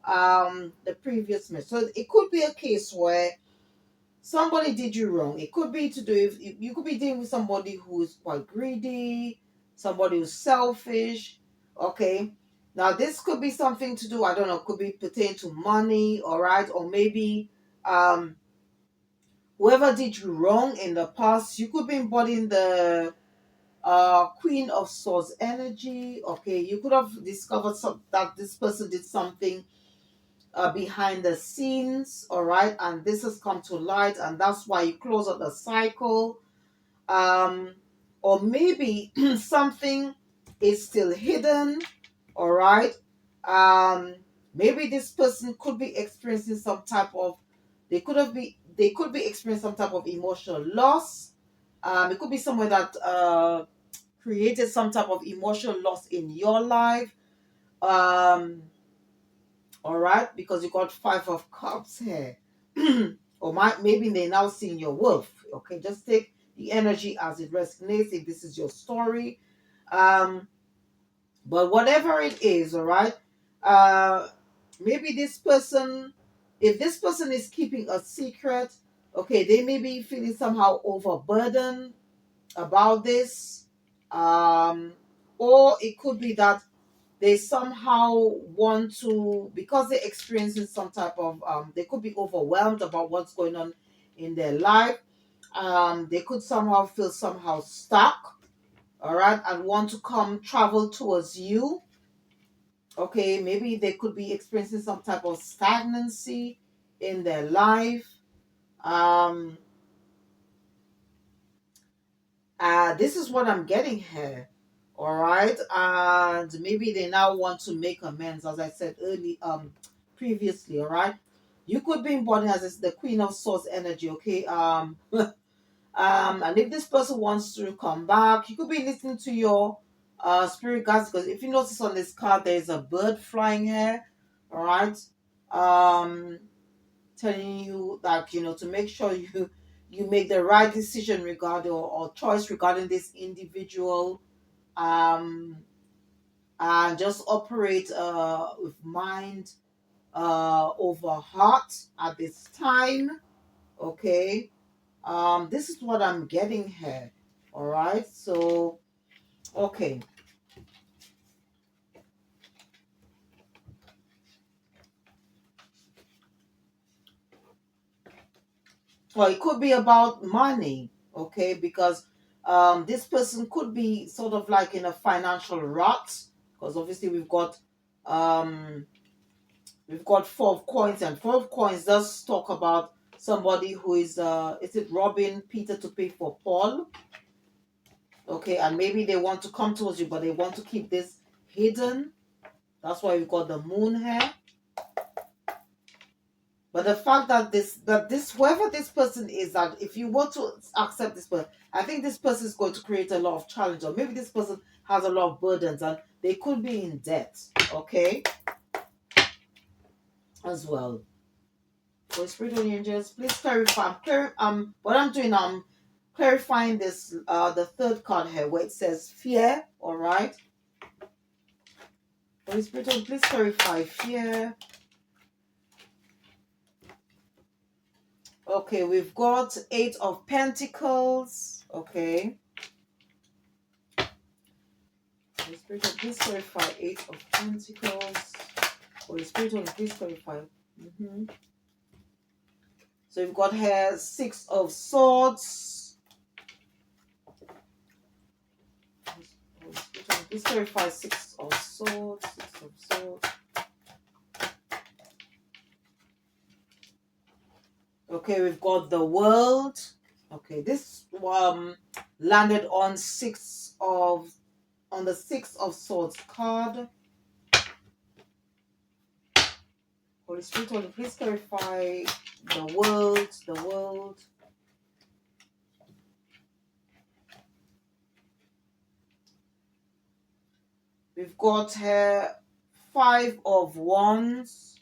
the previous message. So it could be a case where somebody did you wrong. It could be to do if you could be dealing with somebody who is quite greedy, somebody who's selfish. Okay. Now this could be something to do, I don't know, could be pertain to money, all right, or maybe um whoever did you wrong in the past, you could be embodying the Queen of Swords energy. Okay, you could have discovered that this person did something behind the scenes, all right, and this has come to light, and that's why you close out the cycle. um or maybe something is still hidden, all right. um Maybe this person could be experiencing some type of, they could be experiencing some type of emotional loss. It could be someone that created some type of emotional loss in your life. um all right, because you got Five of Cups here. Or maybe they're now seeing your wolf. Okay, just take the energy as it resonates if this is your story. um but whatever it is, all right. uh Maybe this person, if this person is keeping a secret, okay, they may be feeling somehow overburdened about this. um or it could be that they somehow want to, because they're experiencing some type of, they could be overwhelmed about what's going on in their life. They could somehow feel somehow stuck, all right, and want to come travel towards you. Okay, maybe they could be experiencing some type of stagnancy in their life. um this is what I'm getting here. All right. And maybe they now want to make amends, as I said early, previously. All right. You could be embodied as the Queen of Swords energy. Okay. And if this person wants to come back, you could be listening to your spirit guides, because if you notice on this card, there's a bird flying here. All right. Um, Telling you that, to make sure you make the right decision regarding, or choice regarding this individual. um and just operate with mind over heart at this time. Okay. This is what I'm getting here. All right. So, okay. Well, it could be about money. Okay, because this person could be sort of like in a financial rut, because obviously um we've got Four of Coins, and Four of Coins does talk about somebody who is it robbing Peter to pay for Paul? Okay, and maybe they want to come towards you, but they want to keep this hidden. That's why we've got the moon here. But the fact that this whoever this person is, that if you want to accept this person, I think this person is going to create a lot of challenge, or maybe this person has a lot of burdens and they could be in debt. Okay, as well. For spiritual angels, please clarify. What I'm doing, I'm clarifying this. The third card here, where it says fear. All right. For spiritual, please clarify fear. Okay, we've got Eight of Pentacles. Okay. Holy Spirit, please clarify Eight of Pentacles. Holy Spirit, please clarify. So we've got here Six of Swords. Holy Spirit, please clarify Six of Swords. Six of Swords. Okay, we've got the World. Okay, this landed on the Six of Swords card. Holy Spirit, please clarify the World. The World. We've got here Five of Wands.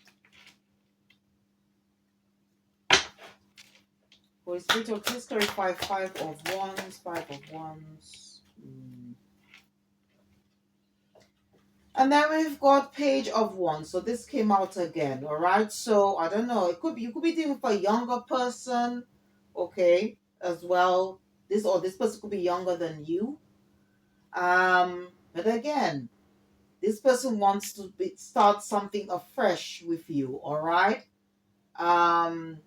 Holy Spirit, please clarify Five of Wands. Five of Wands. And then we've got Page of Wands. So this came out again. All right. So I don't know. You could be dealing with a younger person. Okay, as well. This person could be younger than you. But again, this person wants to start something afresh with you. All right. Um,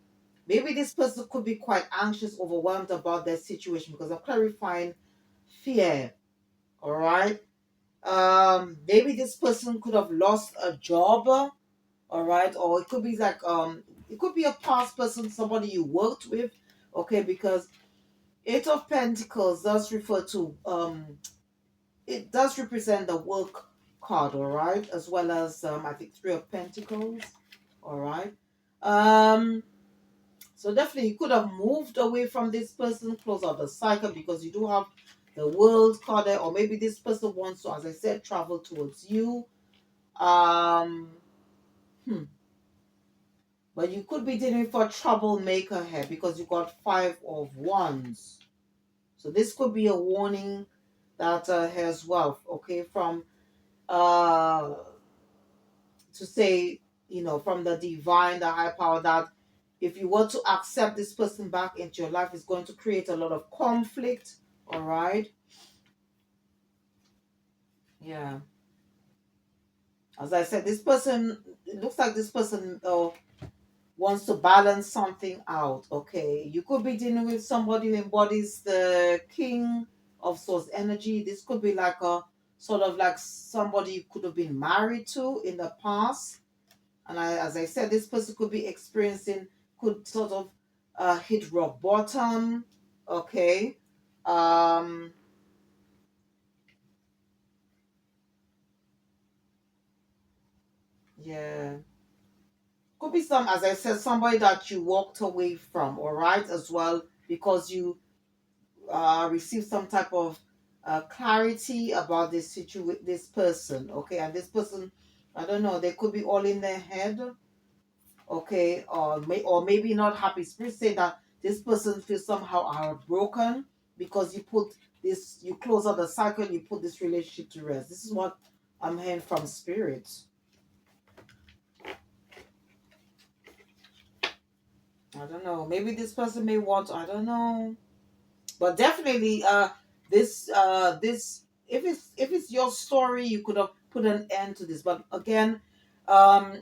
Maybe this person could be quite anxious, overwhelmed about their situation, because I'm clarifying fear. All right. Maybe this person could have lost a job. all right, or it could be like it could be a past person, somebody you worked with, okay, because Eight of Pentacles does refer to it does represent the work card, all right, as well as I think Three of Pentacles, all right. Um, so definitely you could have moved away from this person, close out the cycle, because you do have the World card there, or maybe this person wants to, as I said, travel towards you. Um, hmm. But you could be dealing for a troublemaker here because you got Five of Wands. So this could be a warning that has wealth, okay, from uh to say, from the divine, the high power, that if you were to accept this person back into your life, it's going to create a lot of conflict. All right. Yeah. As I said, this person, it looks like this person wants to balance something out. Okay. You could be dealing with somebody who embodies the King of Source energy. This could be like a sort of like somebody you could have been married to in the past. And as I said, this person could be experiencing, could sort of hit rock bottom. Okay. Um, yeah. Could be some, as I said, somebody that you walked away from, all right, as well, because you received some type of clarity about this person. Okay. And this person, I don't know, they could be all in their head. Okay, or maybe not happy. Spirit say that this person feels somehow heartbroken because you close out the cycle, you put this relationship to rest. This is what I'm hearing from spirit. I don't know, maybe this person may want, I don't know, but definitely this, if it's your story, you could have put an end to this. But again,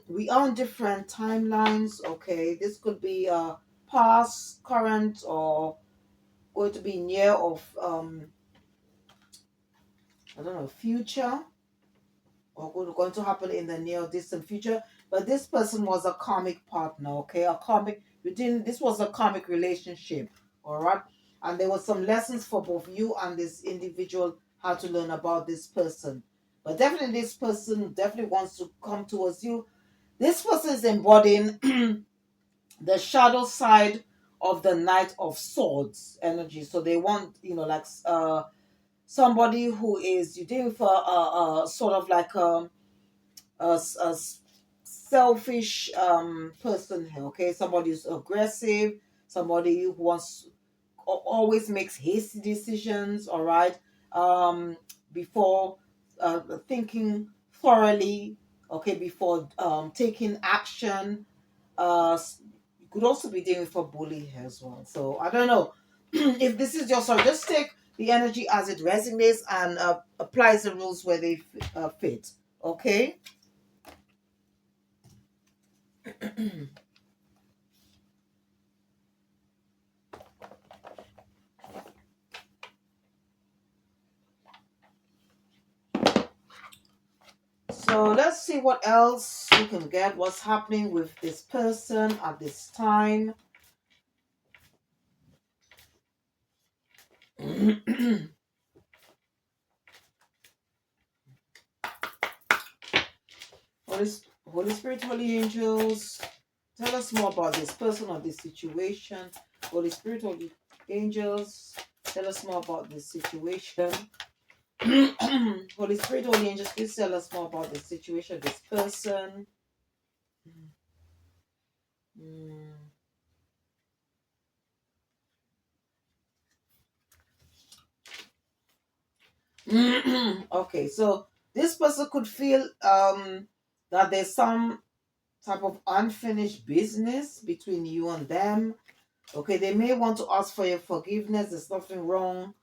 we are on different timelines. Okay, this could be past, current, or going to be near of I don't know, future, or going to happen in the near distant future. But this person was a karmic partner. Okay, a karmic, this was a karmic relationship. All right, and there were some lessons for both you and this individual how to learn about this person. But definitely this person definitely wants to come towards you. This person is embodying the shadow side of the Knight of Swords energy. So they want, like somebody who is, you dealing with a sort of like a selfish person here. Okay, somebody who's aggressive, somebody who wants always makes hasty decisions. All right, before thinking thoroughly. Okay, before taking action. You could also be dealing with a bully here as well. So I don't know if this is your story. Just take the energy as it resonates and applies the rules where they fit. Okay. So let's see what else we can get. What's happening with this person at this time? Holy, Holy Spirit, Holy Angels, tell us more about this person or this situation. Holy Spirit, Holy Angels, tell us more about this situation. Holy Spirit, Holy Angels, please tell us more about the situation, this person. Mm. Okay, so this person could feel that there's some type of unfinished business between you and them. Okay, they may want to ask for your forgiveness. There's nothing wrong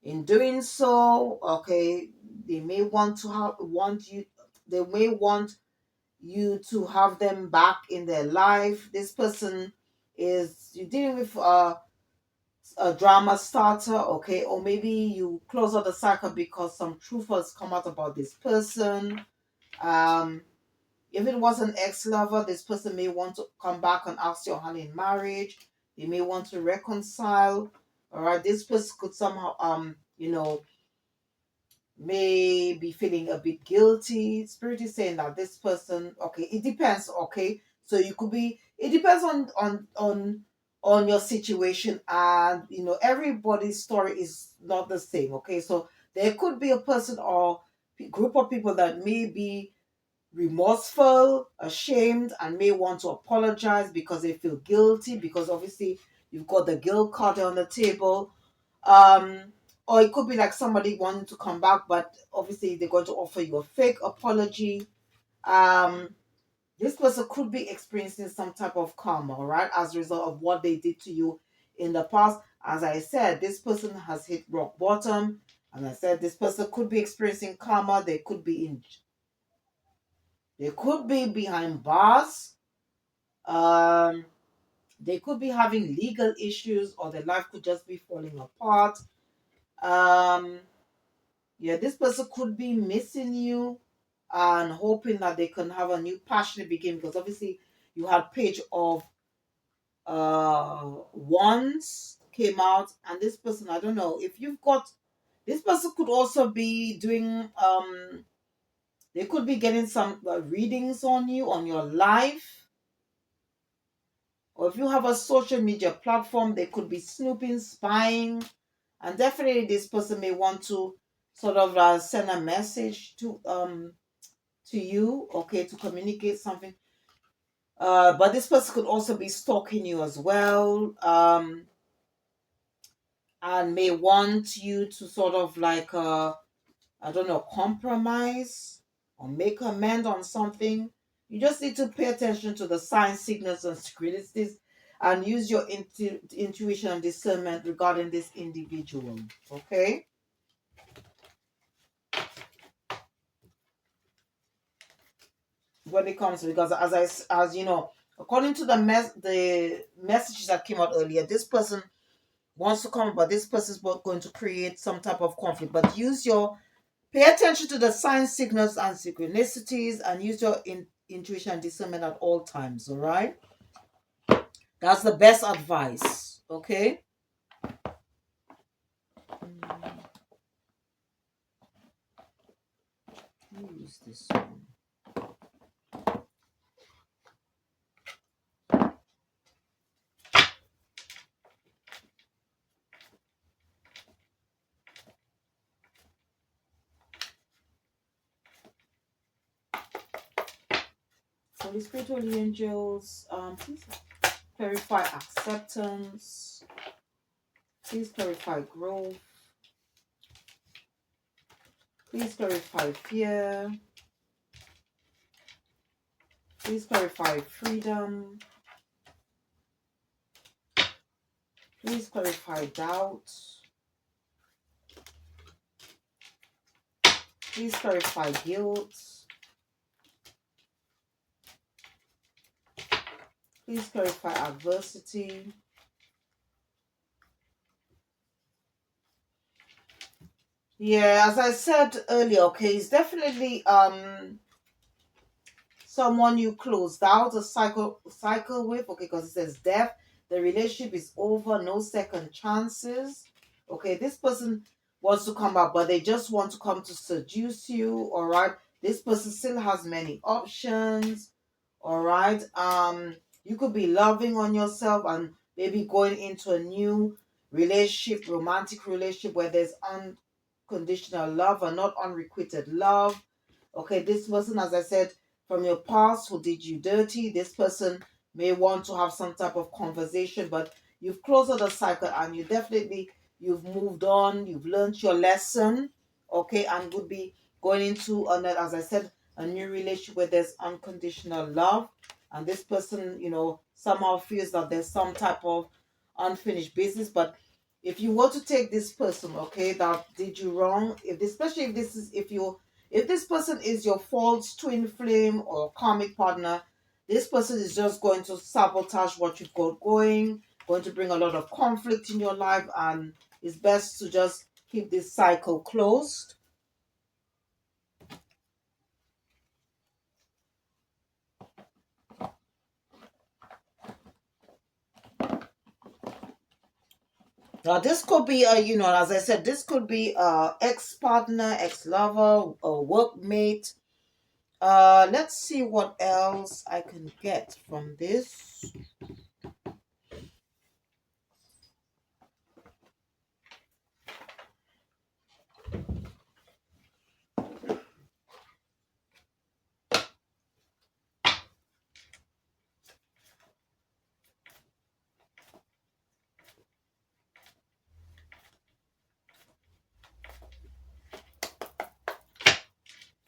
in doing so. Okay, they may want you. They may want you to have them back in their life. This person is you dealing with a drama starter, okay, or maybe you close out the cycle because some truth has come out about this person. Um, If it was an ex-lover, this person may want to come back and ask your hand in marriage. They may want to reconcile. All right, this person could somehow may be feeling a bit guilty. Spirit is saying that this person, okay, it depends, okay. So you could be, it depends on your situation, and everybody's story is not the same, okay. So there could be a person or group of people that may be remorseful, ashamed, and may want to apologize because they feel guilty, because obviously you've got the guilt card on the table. um or it could be like somebody wanting to come back, but obviously they're going to offer you a fake apology. This person could be experiencing some type of karma, all right, as a result of what they did to you in the past. As I said, this person has hit rock bottom. As I said, this person could be experiencing karma. They could be behind bars. um they could be having legal issues, or their life could just be falling apart. um Yeah, this person could be missing you and hoping that they can have a new passionate beginning, because obviously you had Page of Wands came out, and this person, I don't know if you've got, this person could also be doing they could be getting some readings on you, on your life. Or if you have a social media platform, they could be snooping, spying. And definitely this person may want to sort of send a message to you, okay, to communicate something. But this person could also be stalking you as well, and may want you to sort of like I don't know, compromise or make amend on something. You just need to pay attention to the signs, signals, and synchronicities, and use your intuition and discernment regarding this individual. Okay. When it comes, because as you know, according to the messages that came out earlier, this person wants to come, but this person is going to create some type of conflict. But pay attention to the signs, signals, and synchronicities, and use your intuition and discernment at all times. All right, that's the best advice. Okay. Let me use this one. Holy Spirit, Holy Angels, please clarify acceptance. Please clarify growth. Please clarify fear. Please clarify freedom. Please clarify doubt. Please clarify guilt. Please clarify adversity. Yeah, as I said earlier, okay, it's definitely someone you closed out a cycle with, okay, because it says death. The relationship is over, no second chances. Okay, this person wants to come back, but they just want to come to seduce you. All right, this person still has many options. All right, you could be loving on yourself and maybe going into a new relationship, romantic relationship, where there's unconditional love and not unrequited love. Okay, this person, as I said, from your past who did you dirty, this person may want to have some type of conversation, but you've closed out the cycle, and you've moved on, you've learned your lesson, okay, and would be going into another, as I said, a new relationship where there's unconditional love. And this person, somehow feels that there's some type of unfinished business. But if you were to take this person, okay, that did you wrong, especially if this person is your false twin flame or karmic partner, this person is just going to sabotage what you've got going to bring a lot of conflict in your life, and it's best to just keep this cycle closed. Now, this could be a, as I said, this could be a ex-partner, ex-lover, a workmate. Let's see what else I can get from this.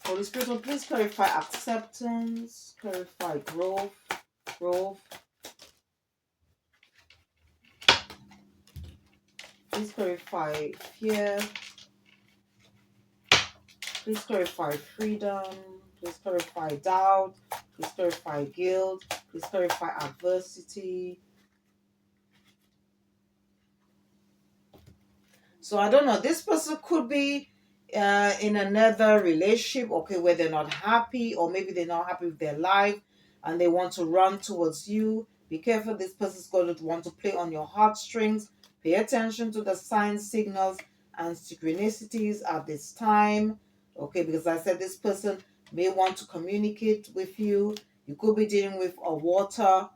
Holy Spirit, please clarify acceptance, clarify growth. Please clarify fear. Please clarify freedom. Please clarify doubt. Please clarify guilt. Please clarify adversity. So I don't know. This person could be in another relationship, okay, where they're not happy, or maybe they're not happy with their life and they want to run towards you. Be careful. This person's going to want to play on your heartstrings. Pay attention to the signs, signals, and synchronicities at this time. Okay, because I said this person may want to communicate with you. You could be dealing with a water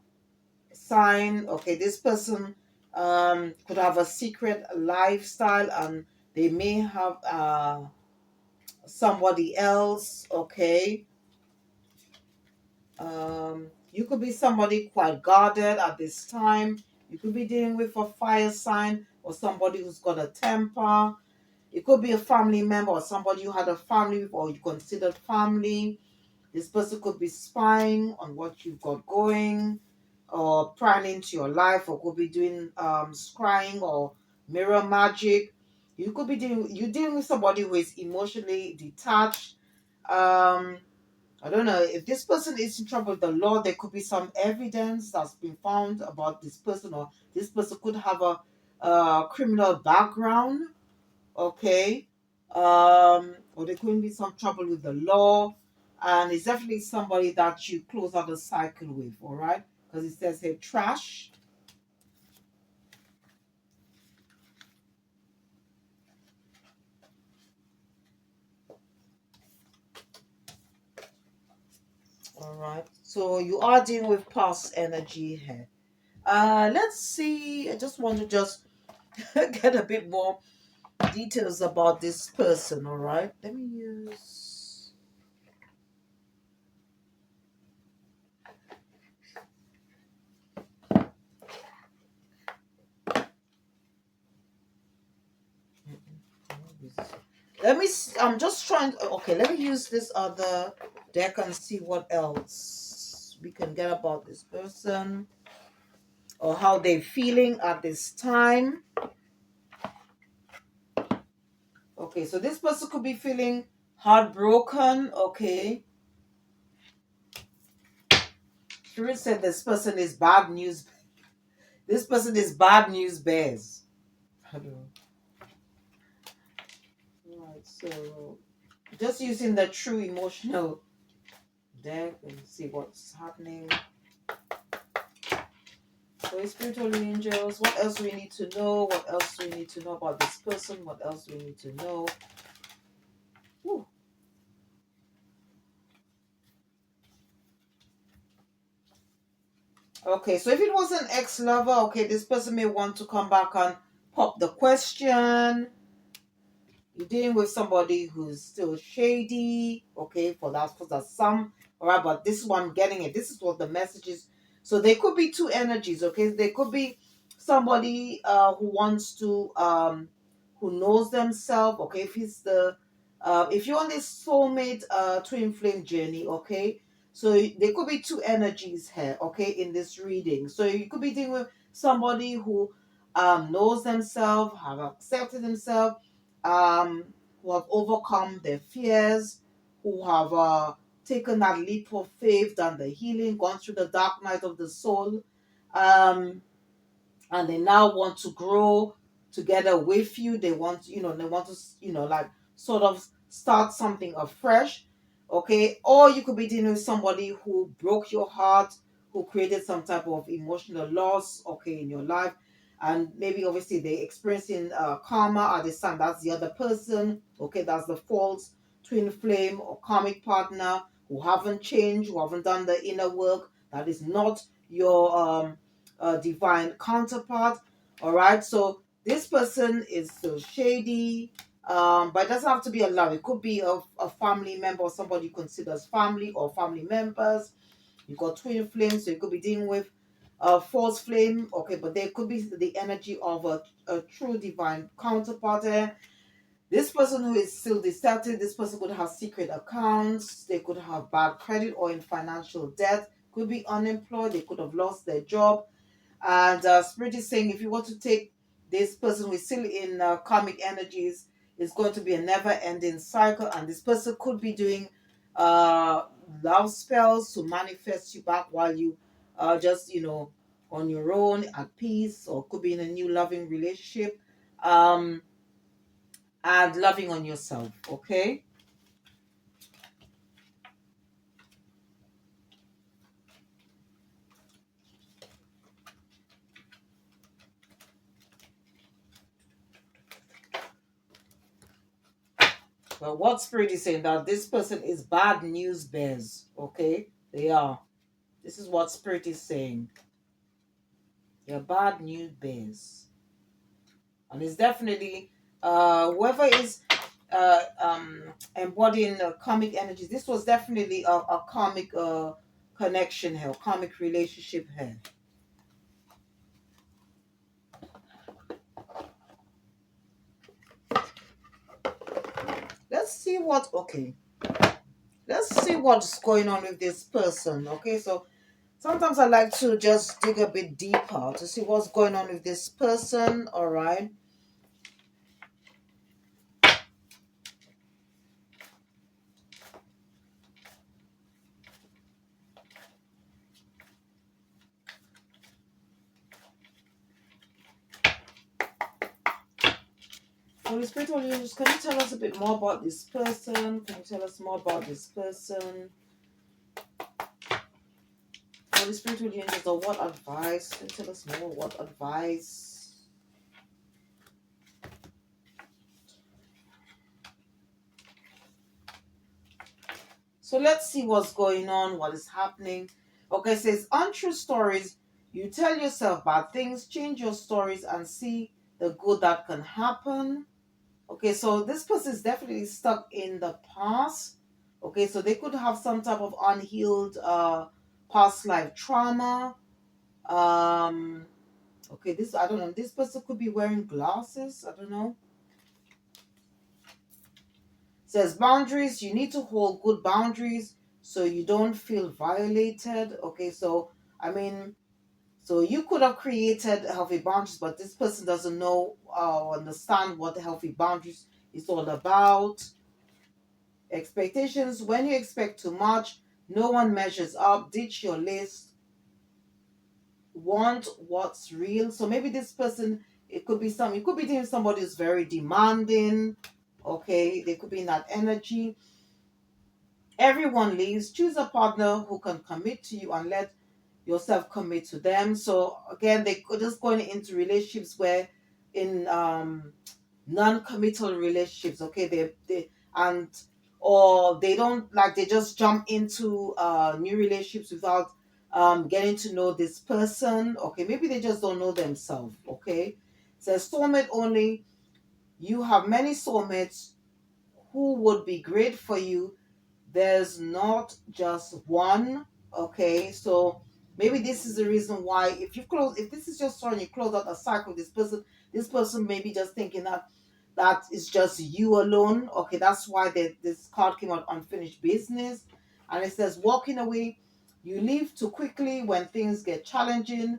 sign. Okay, this person could have a secret lifestyle and they may have somebody else. Okay, you could be somebody quite guarded at this time. You could be dealing with a fire sign or somebody who's got a temper. It could be a family member or somebody you had a family with or you considered family. This person could be spying on what you've got going or prying into your life, or could be doing scrying or mirror magic. You could be dealing with somebody who is emotionally detached. I don't know if this person is in trouble with the law. There could be some evidence that's been found about this person, or this person could have a criminal background. Okay, or there could be some trouble with the law, and it's definitely somebody that you close out the cycle with. All right, because it says here trash. All right, so you are dealing with past energy here. Let's see. I just want to just get a bit more details about this person. All right, let me use. Let me. I'm just trying. Okay, let me use this other deck and see what else we can get about this person or how they're feeling at this time. Okay, so this person could be feeling heartbroken. Okay, Spirit said this person is bad news. This person is bad news bears. Hello. Right, so just using the true emotional deck and see what's happening. So, spiritual angels, what else do we need to know? What else do we need to know about this person? What else do we need to know? Whew. Okay, so if it was an ex-lover, okay, this person may want to come back and pop the question. You're dealing with somebody who's still shady, okay, for that some, all right, but this is what I'm getting at. This is what the message is. So there could be two energies, okay? There could be somebody who wants to who knows themselves, okay? If you're on this soulmate twin flame journey, okay, so there could be two energies here, okay, in this reading. So you could be dealing with somebody who knows themselves, have accepted themselves, um, who have overcome their fears, who have taken that leap of faith, done the healing, gone through the dark night of the soul, um, and they now want to grow together with you. They want, they want to, like sort of start something afresh. Okay, or you could be dealing with somebody who broke your heart, who created some type of emotional loss, okay, in your life, and maybe obviously they're experiencing karma at this time. That's the other person. Okay, that's the false twin flame or karmic partner who haven't changed, who haven't done the inner work. That is not your divine counterpart. All right, so this person is still shady, but it doesn't have to be a love. It could be a family member or somebody you consider as family or family members. You got twin flames, so you could be dealing with a false flame. Okay, but there could be the energy of a true divine counterpart there. This person who is still deceptive, this person could have secret accounts, they could have bad credit or in financial debt, could be unemployed, they could have lost their job. And Spirit is saying if you want to take this person who is still in karmic energies, it's going to be a never ending cycle. And this person could be doing uh, love spells to manifest you back while you are just, on your own at peace, or could be in a new loving relationship. And loving on yourself, okay? But what Spirit is saying that this person is bad news bears, okay? They are. This is what Spirit is saying. They're bad news bears. And it's definitely whoever is embodying karmic energies. This was definitely a karmic connection here, karmic relationship here. Let's see let's see what's going on with this person. Okay, so sometimes I like to just dig a bit deeper to see what's going on with this person. All right. Holy Spirit, Holy Angels, can you tell us a bit more about this person? Can you tell us more about this person? Holy Spirit, Holy Angels, or what advice? Can you tell us more? What advice? So let's see what's going on, what is happening. Okay, it says untrue stories. You tell yourself bad things, change your stories and see the good that can happen. Okay, so this person is definitely stuck in the past. Okay, so they could have some type of unhealed past life trauma. Um, okay, this I don't know. This person could be wearing glasses. I don't know. Says boundaries. You need to hold good boundaries so you don't feel violated. Okay, so I mean, so you could have created healthy boundaries, but this person doesn't know or understand what the healthy boundaries is all about. Expectations. When you expect too much, no one measures up. Ditch your list. Want what's real. So maybe this person, it could be some, you could be doing somebody who's very demanding. Okay, they could be in that energy. Everyone leaves. Choose a partner who can commit to you and let yourself commit to them. So again, they could just going into relationships where in non-committal relationships, okay, they and or they don't like they just jump into new relationships without getting to know this person. Okay, maybe they just don't know themselves. Okay, so soulmate only. You have many soulmates who would be great for you. There's not just one. Okay, so maybe this is the reason why if this is your story and you close out a cycle with this person may be just thinking that is just you alone. Okay, that's why this card came out, unfinished business. And it says walking away. You leave too quickly when things get challenging.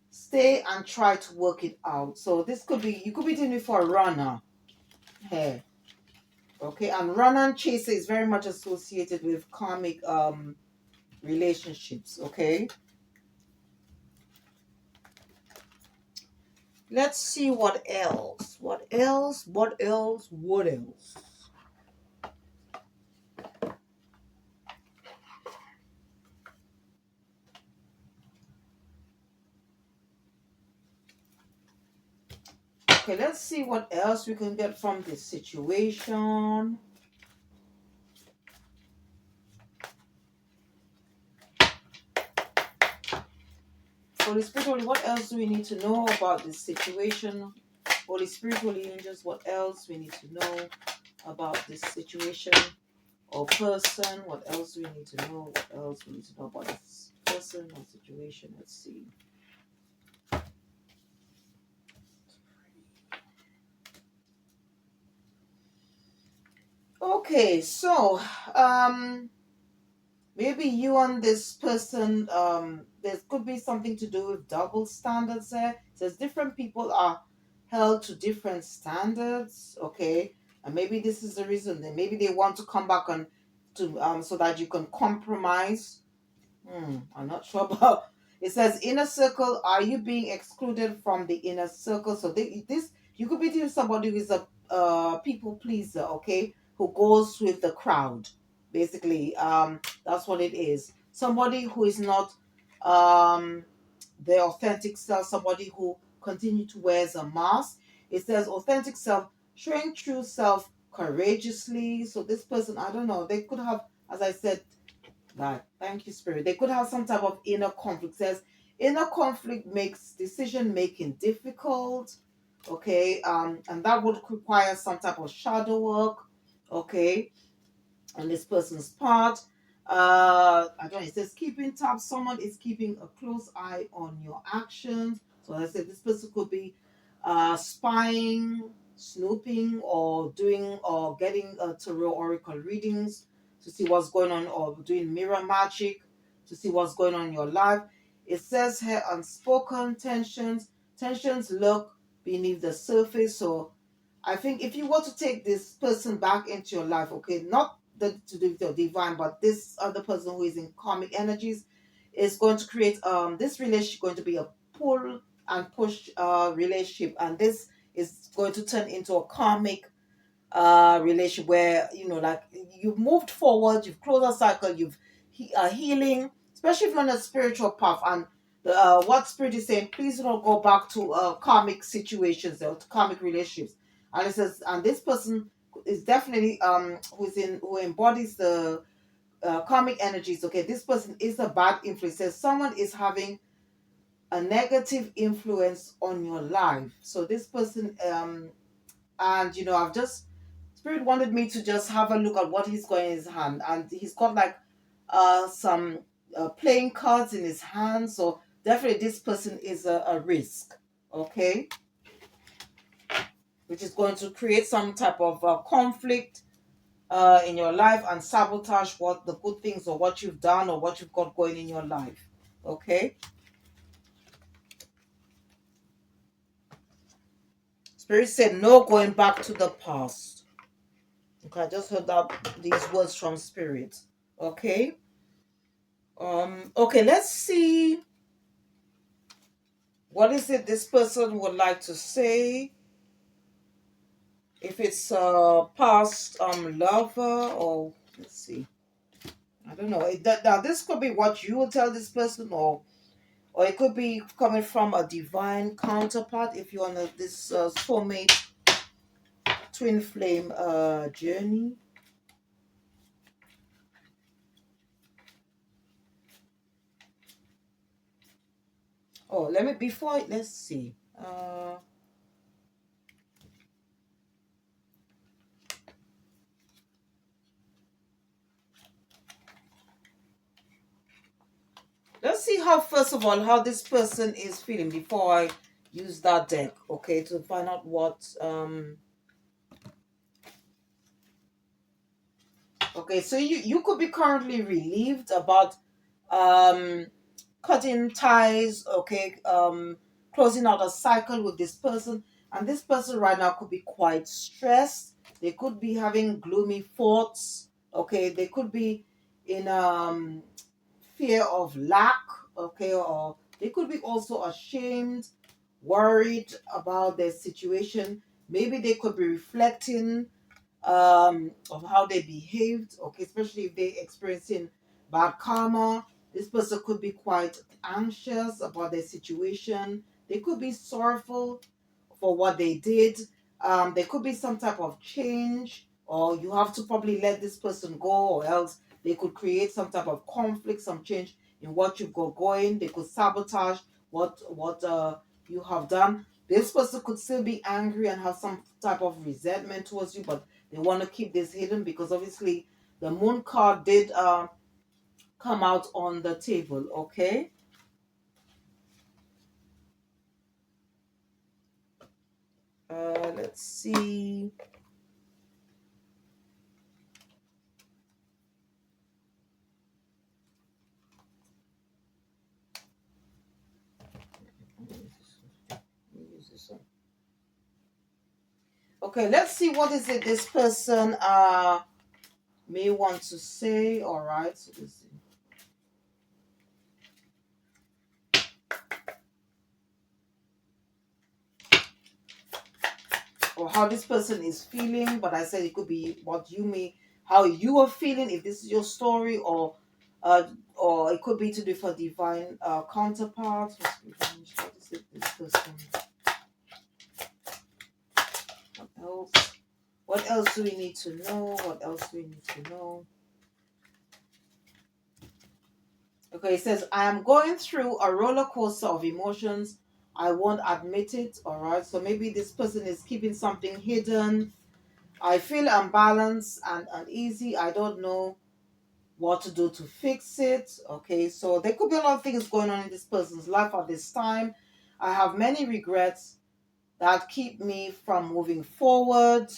Stay and try to work it out. So this could be, you could be doing it for a runner here. Okay, and run and chaser is very much associated with karmic relationships. Okay, let's see what else. What else? What else? What else? Okay, let's see what else we can get from this situation. Holy Spirit, what else do we need to know about this situation? Holy Spirit, Holy Angels, what else we need to know about this situation or person? What else do we need to know? What else we need to know about this person or situation? Let's see. Okay, so maybe you and this person, there could be something to do with double standards there. It says different people are held to different standards, okay? And maybe this is the reason. Then maybe they want to come back and to so that you can compromise. I'm not sure about. It says inner circle. Are you being excluded from the inner circle? So this you could be doing somebody who is a people pleaser, okay, who goes with the crowd. Basically, that's what it is. Somebody who is not their authentic self. Somebody who continue to wears a mask. It says authentic self, showing true self courageously. So this person, I don't know. They could have, as I said, God, thank you, Spirit. They could have some type of inner conflict. It says inner conflict makes decision making difficult. Okay, and that would require some type of shadow work. Okay, on this person's part. I don't know, it says keeping tabs. Someone is keeping a close eye on your actions. So I said this person could be spying, snooping, or doing or getting tarot oracle readings to see what's going on, or doing mirror magic to see what's going on in your life. It says here unspoken tensions. Tensions lurk beneath the surface. So I think if you were to take this person back into your life, okay, not to do with your divine, but this other person who is in karmic energies is going to create this relationship going to be a pull and push relationship, and this is going to turn into a karmic relationship where like you've moved forward, you've closed a cycle, you've healing, especially if you're on a spiritual path. And what spirit is saying, please do not go back to karmic situations or to karmic relationships. And it says, and this person is definitely who embodies the karmic energies. Okay, this person is a bad influence. It says someone is having a negative influence on your life. So this person and I've just Spirit wanted me to just have a look at what he's got in his hand, and he's got like some playing cards in his hand. So definitely, this person is a risk, okay, which is going to create some type of conflict in your life and sabotage what the good things or what you've done or what you've got going in your life, okay. Spirit said no going back to the past. Okay, I just heard that these words from Spirit, okay. Okay, let's see. What is it this person would like to say? If it's a past lover, or let's see. I don't know. Now this could be what you will tell this person, or it could be coming from a divine counterpart if you're on this soulmate twin flame journey. Oh, let's see. Let's see how, first of all, how this person is feeling before I use that deck, okay, to find out what okay, so you could be currently relieved about um cutting ties, okay, closing out a cycle with this person. And this person right now could be quite stressed. They could be having gloomy thoughts, okay, they could be in fear of lack, okay, or they could be also ashamed, worried about their situation. Maybe they could be reflecting of how they behaved, okay, especially if they're experiencing bad karma. This person could be quite anxious about their situation. They could be sorrowful for what they did. There could be some type of change, or you have to probably let this person go, or else they could create some type of conflict, some change in what you've got going. They could sabotage what you have done. This person could still be angry and have some type of resentment towards you, but they want to keep this hidden because obviously the moon card did come out on the table. Okay. Let's see. Use this one. Okay, let's see what is it this person may want to say. All right, so let's see. Or how this person is feeling, but I said it could be what you may, how you are feeling if this is your story, uh or it could be to do for divine counterpart. What is it this person? What else? What else do we need to know? What else do we need to know? Okay, it says, I am going through a roller coaster of emotions. I won't admit it. All right. So maybe this person is keeping something hidden. I feel unbalanced and uneasy. I don't know what to do to fix it. Okay. So there could be a lot of things going on in this person's life at this time. I have many regrets that keep me from moving forward.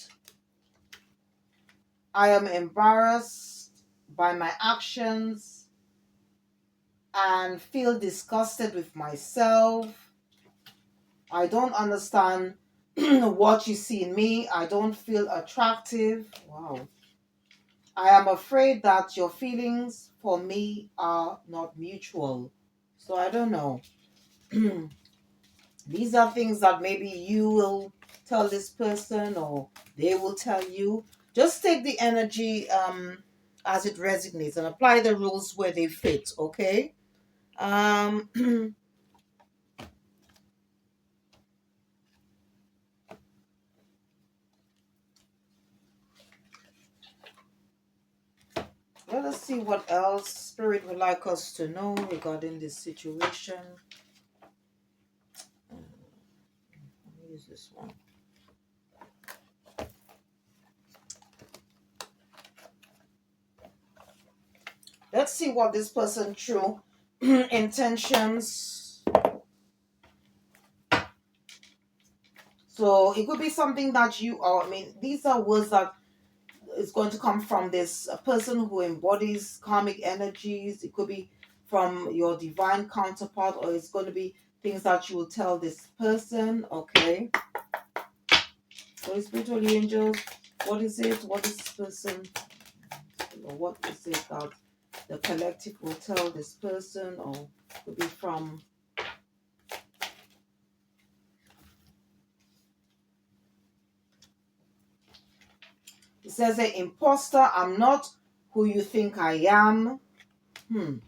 I am embarrassed by my actions and feel disgusted with myself. I don't understand what you see in me. I don't feel attractive. Wow. I am afraid that your feelings for me are not mutual. So I don't know. These are things that maybe you will tell this person or they will tell you. Just take the energy as it resonates and apply the rules where they fit, okay? Um Let us see what else Spirit would like us to know regarding this situation. Let me use this one. Let's see what this person true intentions. So it could be something that you are, I mean, these are words that is going to come from this person who embodies karmic energies. It could be from your divine counterpart, or it's going to be things that you will tell this person. Okay. So spiritual angels, what is it? What is this person? Or what is it that the collective will tell this person? Or it could be from it says a imposter, I'm not who you think I am. It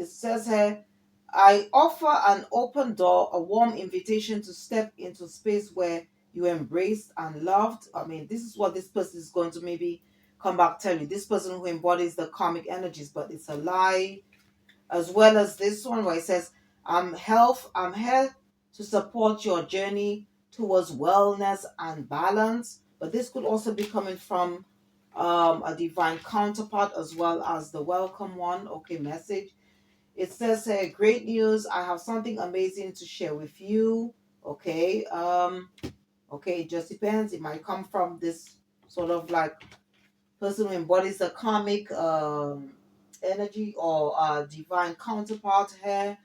says here, I offer an open door, a warm invitation to step into space where you embraced and loved. I mean, this is what this person is going to maybe come back tell you. This person who embodies the karmic energies, but it's a lie. As well as this one where it says, I'm here to support your journey towards wellness and balance. But this could also be coming from a divine counterpart as well as the welcome one. Okay, message. It says, great news. I have something amazing to share with you. Okay. Okay, it just depends. It might come from this sort of like person who embodies the karmic energy or divine counterpart here.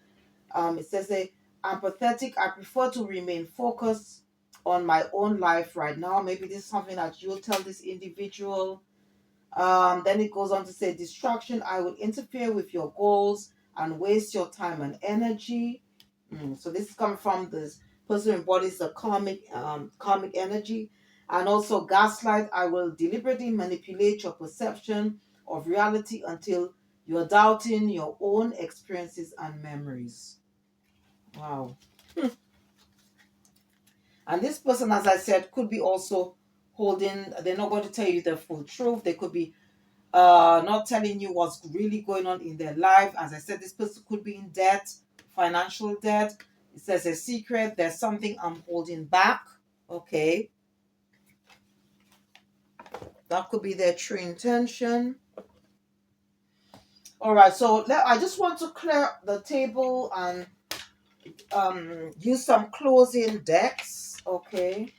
It says, I'm pathetic. I prefer to remain focused on my own life right now. Maybe this is something that you'll tell this individual. Then it goes on to say, distraction, I will interfere with your goals and waste your time and energy. So this is coming from this person who embodies the karmic energy. And also gaslight, I will deliberately manipulate your perception of reality until you're doubting your own experiences and memories. Wow. And this person, as I said, could be also holding, they're not going to tell you the full truth. They could be not telling you what's really going on in their life. As I said, this person could be in debt, financial debt. It says a secret, there's something I'm holding back. Okay. That could be their true intention. All right, so I just want to clear the table and use some closing decks. Okay.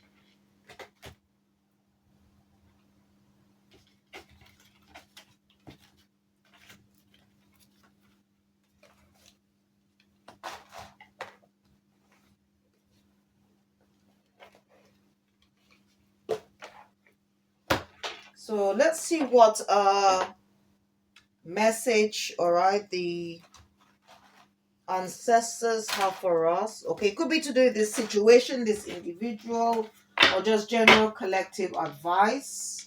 So let's see what message, all right, the ancestors have for us. Okay, it could be to do with this situation, this individual, or just general collective advice.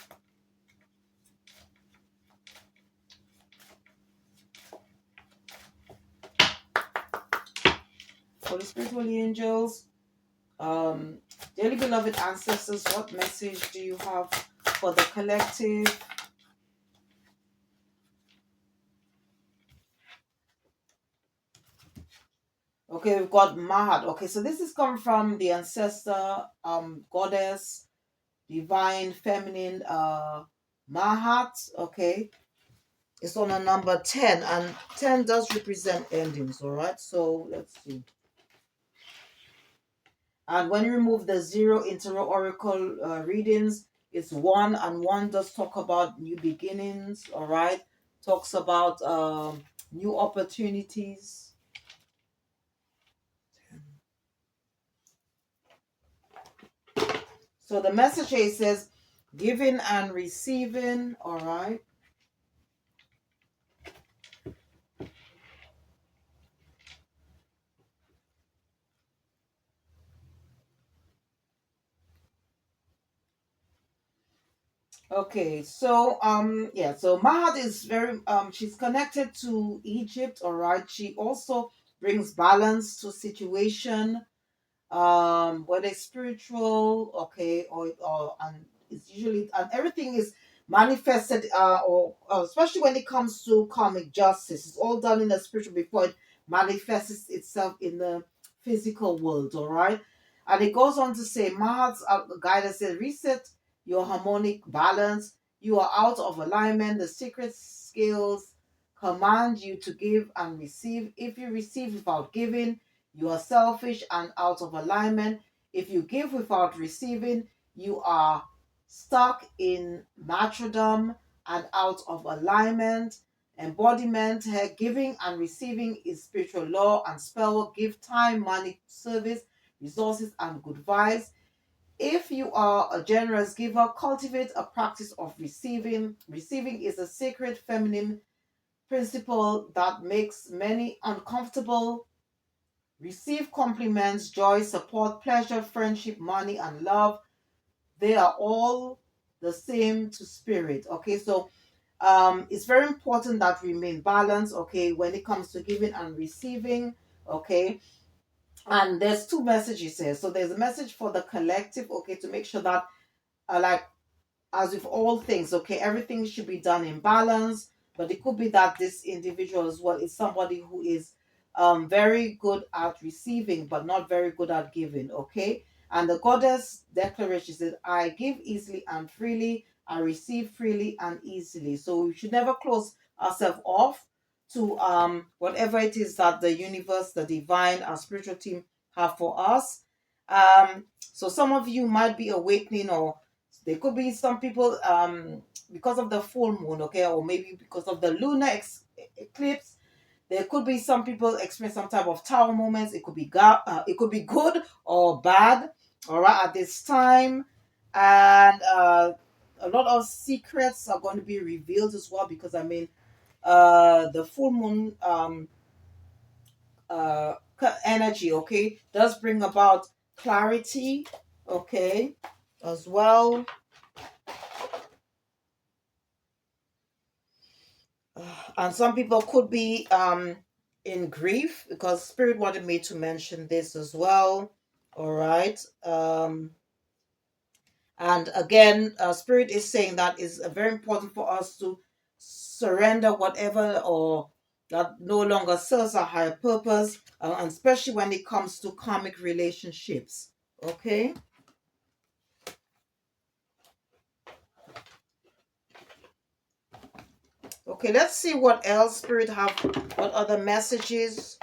Holy Spirit, Holy Angels, dearly beloved ancestors, what message do you have for the collective? Okay, we've got Mahat. Okay, so this is come from the ancestor, goddess, divine, feminine, Mahat. Okay, it's on a number 10, and 10 does represent endings. All right, so let's see. And when you remove the 0 in tarot oracle readings, it's 1, and 1 does talk about new beginnings. All right, talks about new opportunities. So the message here says giving and receiving. All right. Okay, so yeah, so Mahat is very she's connected to Egypt, all right. She also brings balance to situation, whether it's spiritual, okay, or and it's usually, and everything is manifested or especially when it comes to karmic justice, it's all done in the spiritual before it manifests itself in the physical world, all right. And it goes on to say Mahat's guidance says reset your harmonic balance. You are out of alignment. The secret skills command you to give and receive. If you receive without giving, you are selfish and out of alignment. If you give without receiving, you are stuck in martyrdom and out of alignment. Embodiment, giving and receiving is spiritual law and spell. Give time, money, service, resources, and good vibes. If you are a generous giver, cultivate a practice of receiving. Receiving is a sacred feminine principle that makes many uncomfortable. Receive compliments, joy, support, pleasure, friendship, money, and love. They are all the same to spirit. Okay, so it's very important that we remain balanced, okay, when it comes to giving and receiving. Okay, and there's two messages here. So there's a message for the collective, okay, to make sure that like as with all things, okay, everything should be done in balance. But it could be that this individual as well is somebody who is very good at receiving, but not very good at giving, okay. And the goddess declaration says, I give easily and freely, I receive freely and easily. So we should never close ourselves off to whatever it is that the universe, the divine, our spiritual team have for us. So some of you might be awakening, or there could be some people because of the full moon, okay, or maybe because of the lunar eclipse. There could be some people experience some type of tower moments. It could be it could be good or bad. All right, at this time, and a lot of secrets are going to be revealed as well, because I mean, the full moon energy, okay, does bring about clarity, okay, as well. And some people could be in grief, because spirit wanted me to mention this as well. All right. And again, Spirit is saying that it's very important for us to surrender whatever or that no longer serves our higher purpose, and especially when it comes to karmic relationships. Okay. Okay, let's see what else Spirit have, what other messages.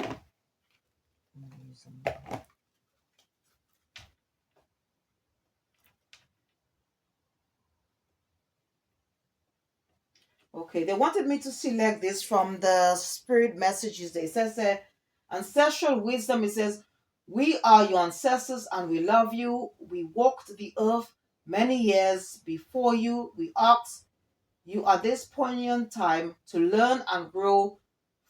Okay, they wanted me to select this from the Spirit messages. It says ancestral wisdom. It says, we are your ancestors and we love you. We walked the earth many years before you. We asked you at this poignant time to learn and grow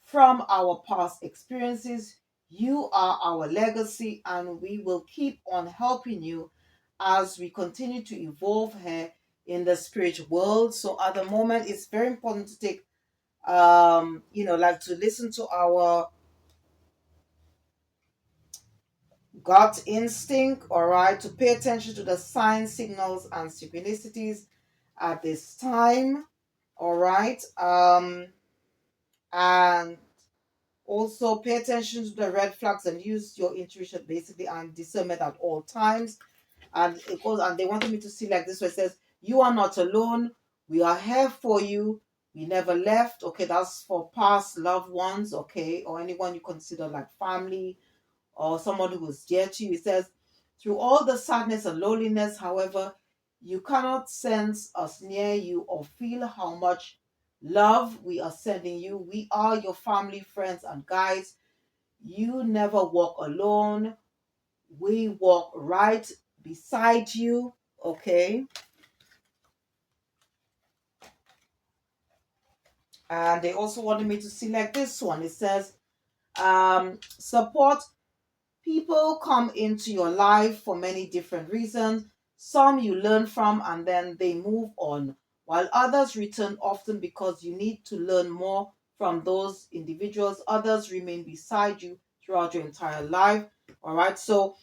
from our past experiences. You are our legacy, and we will keep on helping you as we continue to evolve here in the spiritual world. So at the moment, it's very important to take, like to listen to our gut instinct, all right, to pay attention to the signs, signals, and synchronicities at this time, all right. And also pay attention to the red flags and use your intuition basically and discernment at all times. And it goes, and they wanted me to see like this where it says, you are not alone. We are here for you. We never left. Okay, that's for past loved ones, okay, or anyone you consider like family or someone who was dear to you. It says, through all the sadness and loneliness, however, you cannot sense us near you or feel how much love we are sending you. We are your family, friends, and guides. You never walk alone. We walk right beside you. Okay. And they also wanted me to select this one. It says, support. People come into your life for many different reasons. Some you learn from and then they move on, while others return often because you need to learn more from those individuals. Others remain beside you throughout your entire life. All right. So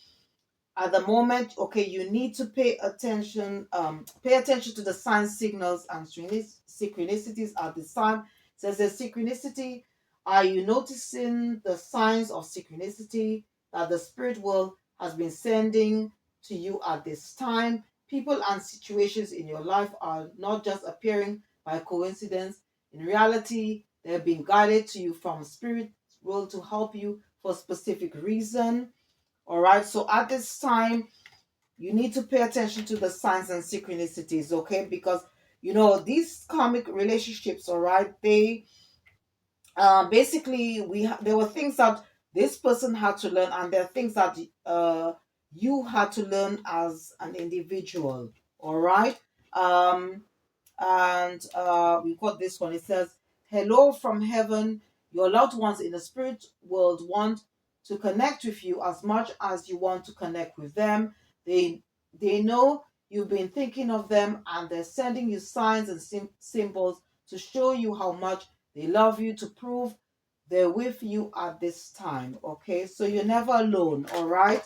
at the moment, okay, you need to pay attention to the signs, signals, and synchronicities at this time. It says the synchronicity, are you noticing the signs of synchronicity that the spirit world has been sending to you at this time? People and situations in your life are not just appearing by coincidence. In reality, they're being guided to you from spirit world to help you for a specific reason. All right. So at this time, you need to pay attention to the signs and synchronicities, okay? Because these karmic relationships, all right, they basically there were things that this person had to learn, and there are things that you had to learn as an individual. All right. Um, and we got this one. It says, hello from heaven. Your loved ones in the spirit world want to connect with you as much as you want to connect with them. They know you've been thinking of them, and they're sending you signs and symbols to show you how much they love you, to prove they're with you at this time. Okay, so you're never alone. All right.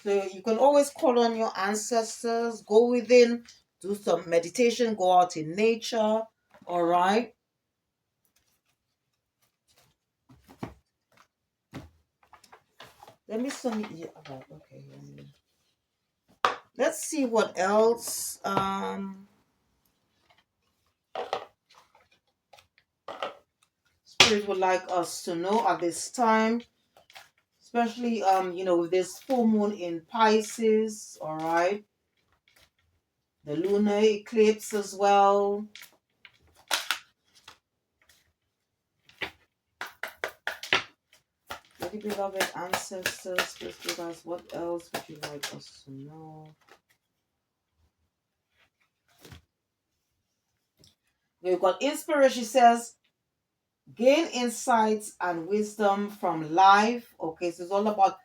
So you can always call on your ancestors, go within, do some meditation, go out in nature. All right. Let me sum it about. Okay. Let's see what else. Spirit would like us to know at this time, especially with this full moon in Pisces. All right. The lunar eclipse as well. Very beloved ancestors, please give us what else would you like us to know? We've got inspiration. Says, gain insights and wisdom from life. Okay, so it's all about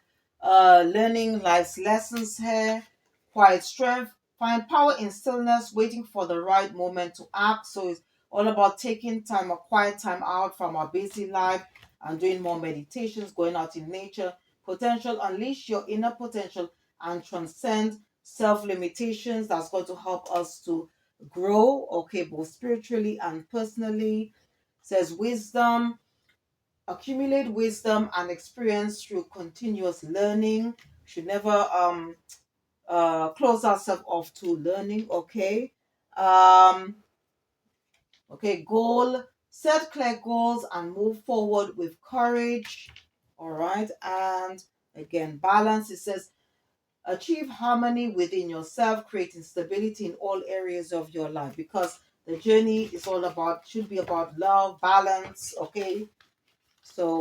learning life's lessons here. Quiet strength. Find power in stillness, waiting for the right moment to act. So it's all about taking time, a quiet time out from our busy life and doing more meditations, going out in nature, potential. Unleash your inner potential and transcend self-limitations. That's going to help us to grow, okay, both spiritually and personally. It says wisdom. Accumulate wisdom and experience through continuous learning. Should never close ourselves off to learning, okay? Okay, goal, set clear goals and move forward with courage. All right, and again, balance. It says achieve harmony within yourself, creating stability in all areas of your life, because the journey is all about, should be about love, balance, okay? So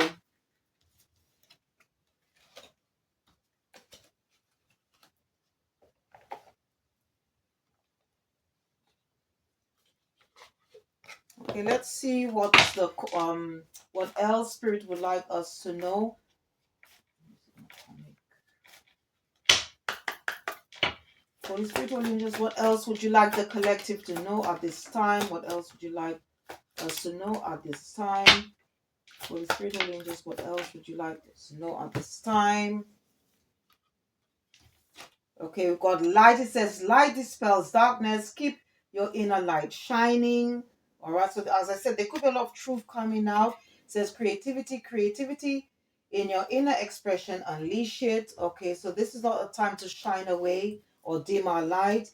okay, let's see what else Spirit would like us to know. Holy Spirit, Holy Angels, what else would you like the collective to know at this time? What else would you like us to know at this time? Holy Spirit, Holy Angels, what else would you like us to know at this time? Okay, we've got light. It says light dispels darkness. Keep your inner light shining. All right, so as I said, there could be a lot of truth coming out. It says creativity in your inner expression, unleash it. Okay, so this is not a time to shine away or dim our light.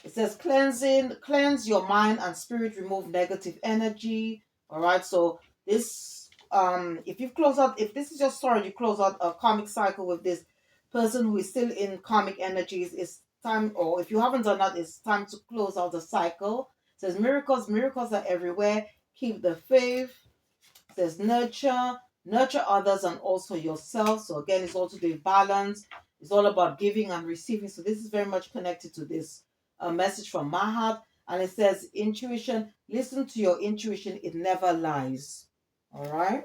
It says cleanse your mind and spirit, remove negative energy. All right, so this if you've closed out, if this is your story, you close out a karmic cycle with this person who is still in karmic energies, it's time, or if you haven't done that, it's time to close out the cycle. It says miracles are everywhere. Keep the faith. It says nurture others and also yourself. So again, it's all to do with balance. It's all about giving and receiving. So this is very much connected to this message from Mahat. And it says intuition. Listen to your intuition. It never lies. All right.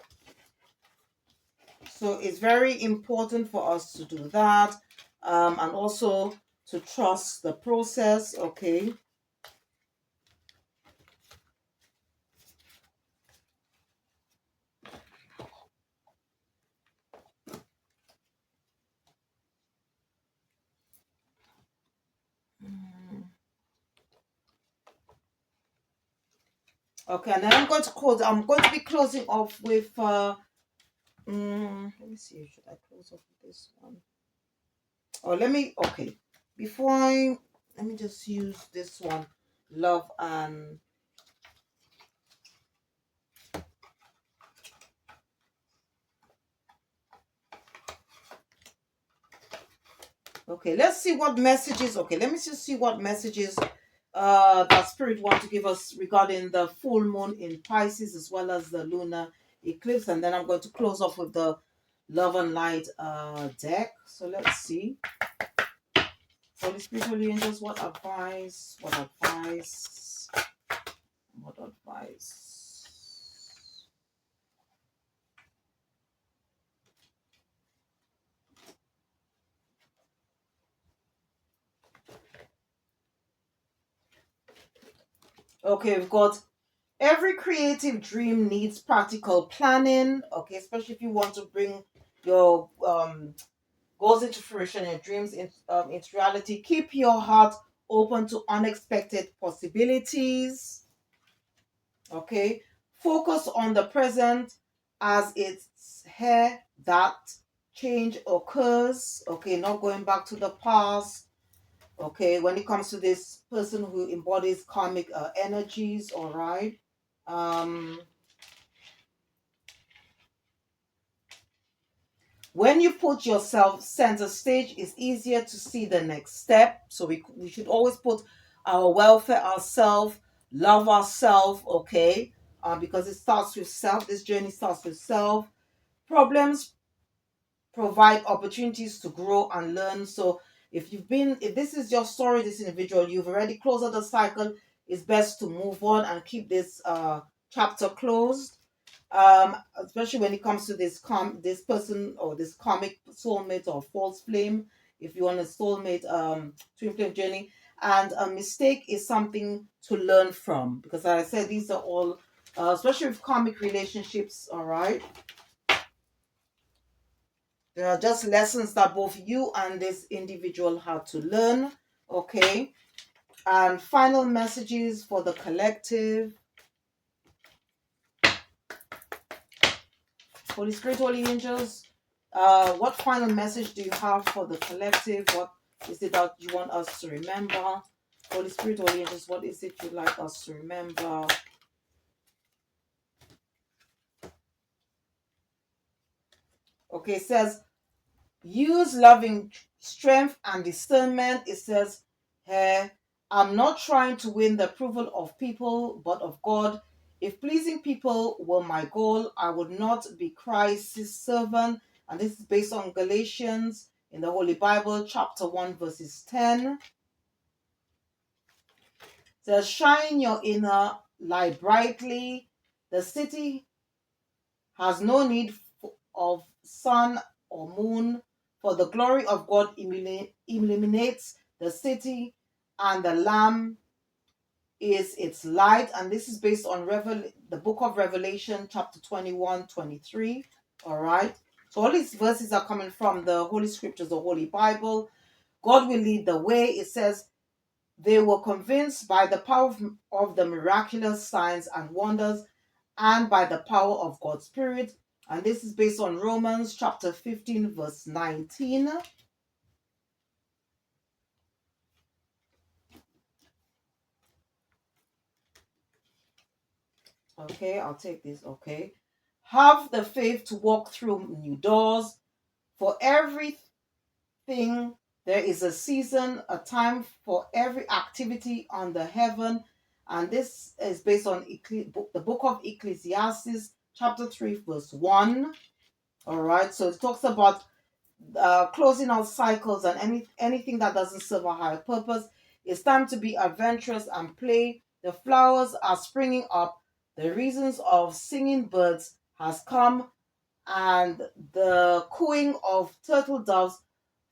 So it's very important for us to do that. And also to trust the process. Okay. Okay, and then I'm going to close. I'm going to be closing off with let me see. Should I close off with this one? Oh, okay. Let me just use this one. Love and okay, let's see what messages. Okay, let me just see what messages that Spirit want to give us regarding the full moon in Pisces as well as the lunar eclipse, and then I'm going to close off with the Love and Light deck. So let's see. Holy Spirit, Holy Angels, what advice? What advice? What advice? Okay, we've got every creative dream needs practical planning. Okay, especially if you want to bring your goals into fruition, your dreams into reality. Keep your heart open to unexpected possibilities. Okay, focus on the present as it's here that change occurs. Okay, not going back to the past. Okay, when it comes to this person who embodies karmic energies, all right. Um, when you put yourself center stage, it's easier to see the next step. So we should always put our welfare, ourselves, love ourselves, okay? Because it starts with self. This journey starts with self. Problems provide opportunities to grow and learn. So if this is your story, this individual, you've already closed out the cycle, it's best to move on and keep this chapter closed. Especially when it comes to this person or this karmic soulmate or false flame, if you want a soulmate twin flame journey. And a mistake is something to learn from, because as I said, these are all especially with karmic relationships, all right. There are just lessons that both you and this individual had to learn. Okay. And final messages for the collective. Holy Spirit, Holy Angels, what final message do you have for the collective? What is it that you want us to remember? Holy Spirit, Holy Angels, what is it you'd like us to remember? Okay, it says, use loving strength and discernment. It says, hey, I'm not trying to win the approval of people, but of God. If pleasing people were my goal, I would not be Christ's servant. And this is based on Galatians in the Holy Bible, chapter 1, verses 10. It says, shine your inner light brightly. The city has no need of sun or moon, for the glory of God illuminates the city, and the Lamb is its light. And this is based on the book of Revelation, chapter 21-23. All right. So all these verses are coming from the Holy Scriptures, the Holy Bible. God will lead the way. It says, they were convinced by the power of the miraculous signs and wonders and by the power of God's Spirit. And this is based on Romans chapter 15, verse 19. Okay, I'll take this. Okay. Have the faith to walk through new doors. For everything, there is a season, a time for every activity under heaven. And this is based on the book of Ecclesiastes, chapter 3, verse 1. All right. So it talks about closing out cycles and anything that doesn't serve a higher purpose. It's time to be adventurous and play. The flowers are springing up. The reasons of singing birds has come, and the cooing of turtle doves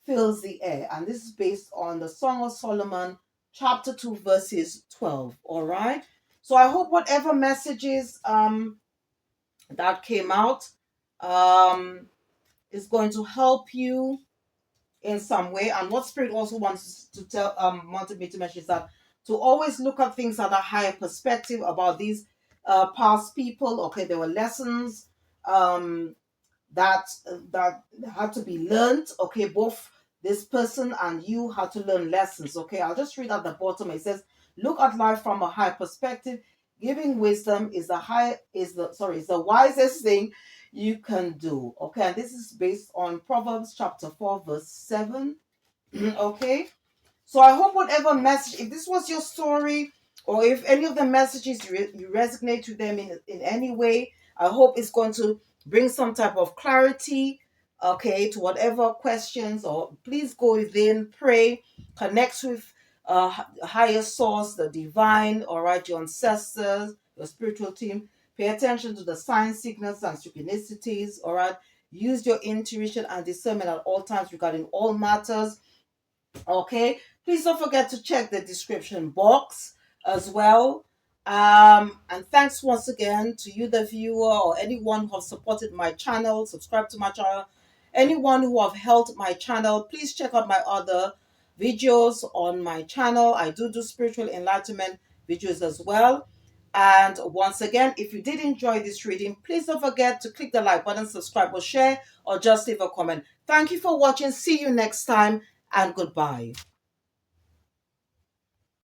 fills the air. And this is based on the Song of Solomon, chapter 2, verses 12. All right. So I hope whatever messages that came out is going to help you in some way. And what Spirit also wants to tell wanted me to mention is that to always look at things at a higher perspective about these past people. Okay, there were lessons that had to be learned. Okay, both this person and you had to learn lessons. Okay, I'll just read at the bottom. It says, look at life from a high perspective. Giving wisdom is the wisest thing you can do. Okay, and this is based on Proverbs chapter 4, verse 7. Okay, so I hope whatever message, if this was your story, or if any of the messages you resonate with them in any way, I hope it's going to bring some type of clarity, okay, to whatever questions. Or please go within, pray, connect with higher source, the divine, all right, your ancestors, your spiritual team. Pay attention to the signs, signals, and synchronicities, all right. Use your intuition and discernment at all times regarding all matters. Okay, please don't forget to check the description box as well. And thanks once again to you, the viewer, or anyone who have supported my channel, subscribe to my channel, anyone who have helped my channel. Please check out my other videos on my channel. I do spiritual enlightenment videos as well. And once again, if you did enjoy this reading, please don't forget to click the like button, subscribe or share, or just leave a comment. Thank you for watching. See you next time, and goodbye.